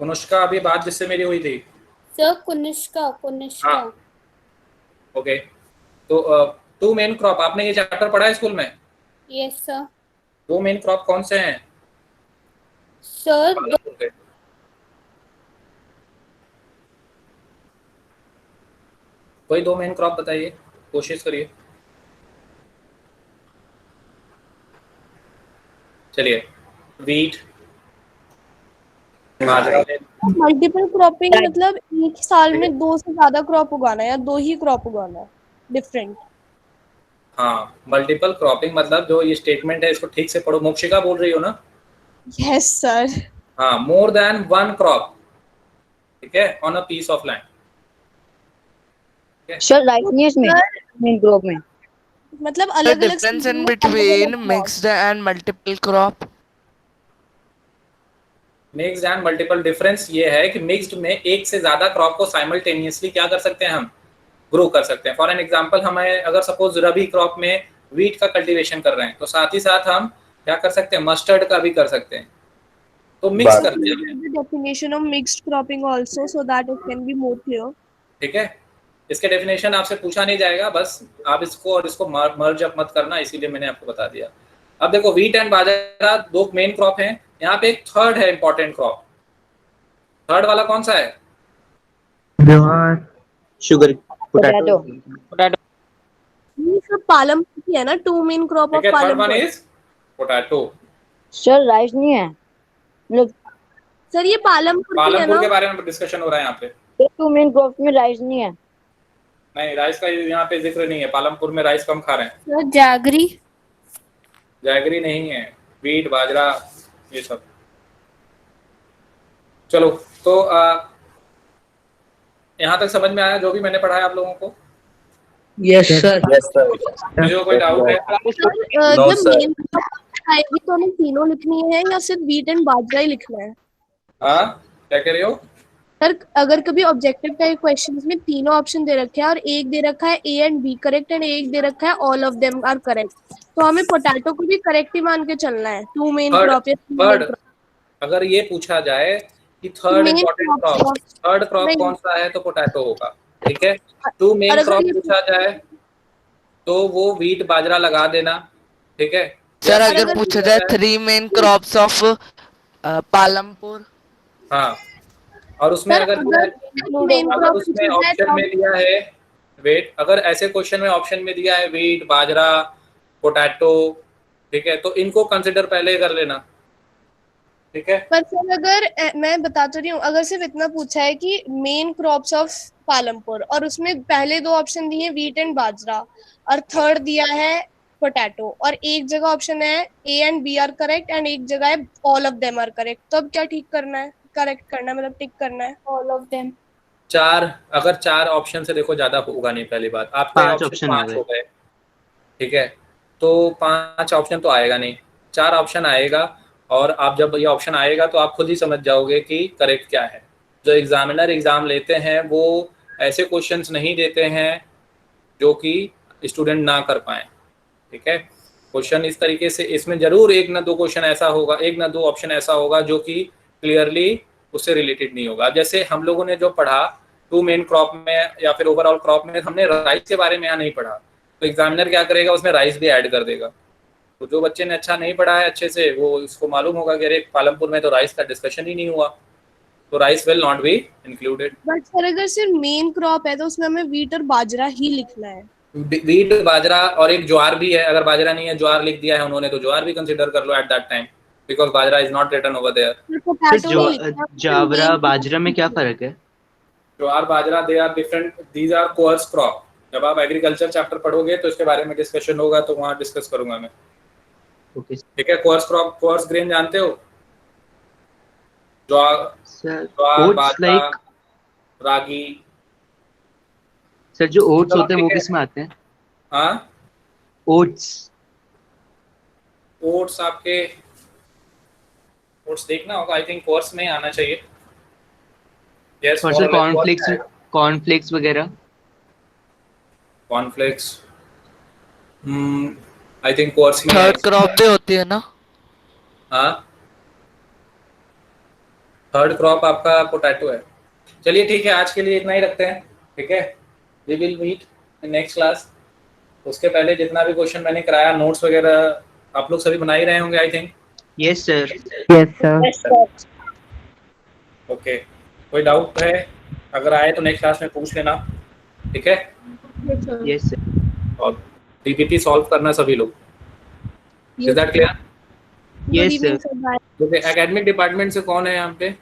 कुनुष्का, अभी बात जिससे मेरी हुई थी। सर कुनिष्का। हाँ, ओके। तो टू मेन क्रॉप, आपने ये चैप्टर पढ़ा है स्कूल में? Yes sir. दो मेन क्रॉप कौन से हैं सर? कोई दो मेन क्रॉप बताइए, कोशिश करिए। चलिए, वीट, मल्टीपल क्रॉपिंग मतलब एक साल में दो से ज्यादा क्रॉप उगाना या दो ही क्रॉप उगाना, डिफरेंट। हाँ, मल्टीपल क्रॉपिंग मतलब जो ये स्टेटमेंट है इसको ठीक से पढ़ो। मोक्षिका बोल रही हो ना? Yes sir. हाँ, मोर देन वन क्रॉप, ठीक है, on a piece of land. Sir rice नहीं है इसमें मेन क्रॉप में। मतलब The अलग अलग difference in between mixed and multiple crop. Mixed and multiple difference ये है कि मिक्स्ड में एक से ज्यादा क्रॉप को साइमल्टेनियसली क्या कर सकते हैं, हम ग्रो कर सकते हैं। फॉर एन एग्जांपल, हमें अगर सपोज रबी क्रॉप में वीट का कल्टीवेशन कर रहे हैं तो साथ ही साथ हम क्या कर सकते हैं, मस्टर्ड का भी कर सकते हैं, तो मिक्स करते हैं। the definition of mixed cropping also so that it can be more clear. ठीक है, इसके डेफिनेशन आपसे पूछा नहीं जाएगा, बस आप इसको और इसको मर्ज अप मत करना, इसीलिए मैंने आपको बता दिया। अब देखो वीट एंड बाजरा दो मेन क्रॉप हैं, यहाँ पे एक थर्ड है इंपॉर्टेंट क्रॉप। थर्ड वाला कौन सा है? Sugar potato. ये सब पालमपुर की है ना, two main crop of third one Palampur. Is potato. Sir rice नहीं है, मतलब सर ये पालमपुर की है पालमपुर ना। के बारे में डिस्कशन हो रहा है यहाँ पे। टू मेन क्रॉप में राइस नहीं है। नहीं, राइस का यहाँ पे जिक्र नहीं है, पालमपुर में राइस कम खा रहे हैं। सर जागरी। जैगरी नहीं है, वीट बाजरा ये सब। चलो तो यहाँ तक समझ में आया जो भी मैंने पढ़ाया आप लोगों को? Yes sir. मुझे कोई डाउट है? जब मेन आएगी तो हमें तीनों लिखनी है या सिर्फ वीट एंड बाजरा ही लिखना है? हाँ, क्या कह रहे हो? सर अगर कभी ऑब्जेक्टिव टाइप क्वेश्चंस में तीनों ऑप्शन दे रखे हैं और एक दे रखा है A and B correct and एक दे रखा है all of them are correct, तो हमें पोटैटो को भी करेक्ट ही मान के चलना है। टू मेन क्रॉप या थर्ड अगर ये पूछा जाए कि third important crop, third crop कौन सा है तो पोटैटो होगा। ठीक है, टू मेन क्रॉप पूछा जाए तो वो वीट बाजरा लगा देना। ठीक है सर अगर पूछा जाए 3 मेन क्रॉप्स ऑफ पालमपुर, हाँ, और उसमें अगर उसमें ऑप्शन में दिया है वेट, अगर ऐसे क्वेश्चन में ऑप्शन में दिया है वीट बाजरा पोटैटो, ठीक है, तो इनको कंसिडर पहले कर लेना। ठीक है, पर सर अगर मैं बता तो रही हूँ, अगर सिर्फ इतना पूछा है कि मेन क्रॉप्स ऑफ पालमपुर और उसमें पहले दो ऑप्शन दिए वीट एंड बाजरा और थर्ड दिया है पोटैटो और एक जगह ऑप्शन है A and B are correct and एक जगह है all of them are correct, तो अब क्या ठीक करना है, करेक्ट करना है, मतलब टिक करना है ऑल ऑफ देम। अगर चार ऑप्शन से देखो ज्यादा होगा नहीं, पहली बात आपके ऑप्शन 5 हो गए। ठीक है, तो 5 ऑप्शन तो आएगा नहीं, 4 ऑप्शन आएगा, और आप जब ये ऑप्शन आएगा तो आप खुद ही समझ जाओगे कि करेक्ट क्या है। जो एग्जामिनर एग्जाम लेते हैं वो ऐसे क्वेश्चंस नहीं देते हैं जो कि स्टूडेंट ना कर पाए। ठीक है, क्वेश्चन इस तरीके से, इसमें जरूर एक ना दो क्वेश्चन ऐसा होगा, एक ना दो ऑप्शन ऐसा होगा जो कि क्लियरली उससे रिलेटेड नहीं होगा। जैसे हम लोगों ने जो पढ़ा टू मेन क्रॉप में या फिर ओवरऑल क्रॉप में, हमने राइस के बारे में यहाँ नहीं पढ़ा, तो एग्जामिनर क्या करेगा, उसमें राइस भी ऐड कर देगा। तो जो बच्चे ने अच्छा नहीं पढ़ा है अच्छे से, वो इसको मालूम होगा कि अरे पालमपुर में तो राइस का डिस्कशन ही नहीं हुआ, तो rice will not be included. But sir अगर सिर्फ मेन क्रॉप है तो उसमें हमें वीट और बाजरा ही लिखना है। वीट बाजरा और एक ज्वार भी है, अगर बाजरा नहीं है ज्वार लिख दिया है उन्होंने तो ज्वार भी कंसीडर कर लो at that time, because bajra is not written over there. Jowar bajra में क्या फर्क है? Jowar bajra they are different, these are coarse crop. जब आप एग्रीकल्चर चैप्टर पढ़ोगे तो इसके बारे में डिस्कशन होगा, तो वहाँ डिस्कस करूंगा मैं। ठीक है, कोर्स क्रॉप, कोर्स ग्रेन जानते हो? ज्वार बाजरा रागी। सर जो ओट्स होते हैं वो किस में आते हैं? हाँ, ओट्स आपके ओट्स देखना होगा, आई थिंक कोर्स में आना चाहिए। यस, और सर कॉर्नफ्लेक्स वगैरह। कॉर्नफ्लेक्स आई थिंक कोर्स में थर्ड क्रॉप पे होती है ना? हाँ, थर्ड क्रॉप आपका पोटैटो है। चलिए ठीक है, आज के लिए इतना ही रखते हैं। ठीक है, we will meet in next class. उसके पहले जितना भी क्वेश्चन मैंने कराया, नोट्स वगैरह आप लोग सभी बना ही रहे होंगे I think. Yes sir. Yes sir. Okay, कोई डाउट है अगर आए तो नेक्स्ट क्लास में पूछ लेना। ठीक है, यस सर। और डीपीटी सॉल्व करना सभी लोग। Is that clear? Yes sir. Okay, academic department से कौन है यहाँ पे?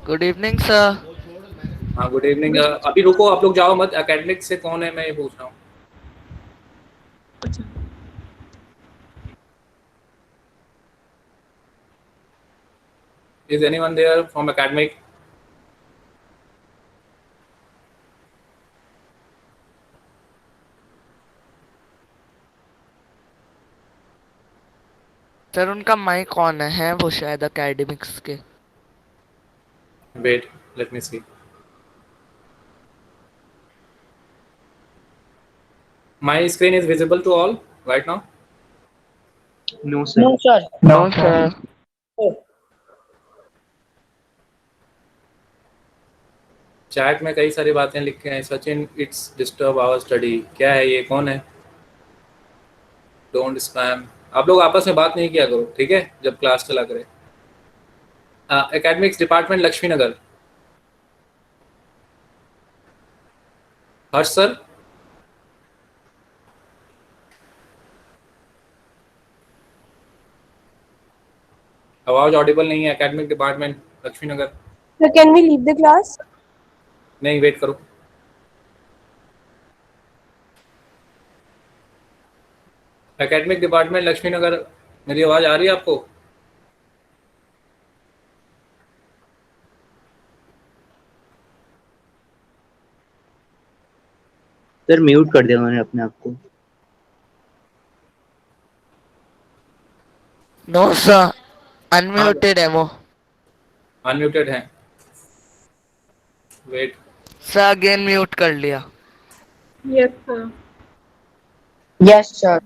Good evening sir. हाँ, गुड इवनिंग। अभी रुको, आप लोग जाओ मत। एकेडमिक से कौन है मैं ये पूछ रहा हूँ। Is anyone there from academic? Sir उनका माइक ऑन है वो शायद एकेडमिक्स के। Wait, let me see. My screen is visible to all right now. No, sir. No, sir. No sir. Chat में कई सारी बातें लिखे हैं। Sachin, it's disturb our study. क्या है ये, कौन है? Don't spam. आप लोग आपस में बात नहीं किया करो, ठीक है, जब क्लास चला करे। एकेडमिक्स डिपार्टमेंट लक्ष्मी नगर। हर्ष सर, आवाज ऑडिबल नहीं है। Academic department Lakshmi Nagar. So can we leave the class? नहीं, वेट करो। एकेडमिक डिपार्टमेंट लक्ष्मी नगर, मेरी आवाज आ रही है आपको? सर म्यूट कर दिया उन्होंने अपने आप को। नो सर, अनम्यूटेड है वो। अनम्यूटेड है। वेट। सर अगेन म्यूट कर लिया। Yes, sir. Yes, sir.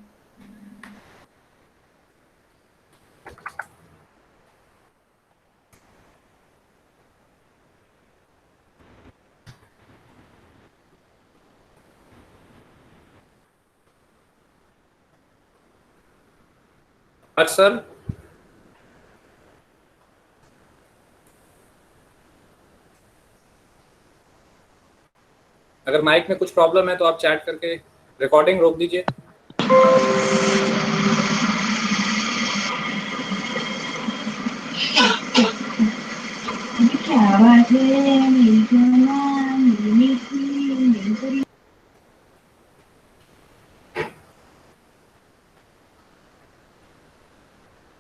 हर्ष सर, अगर माइक में कुछ प्रॉब्लम है तो आप चैट करके रिकॉर्डिंग रोक दीजिए। क्या बात है मेरी जाना।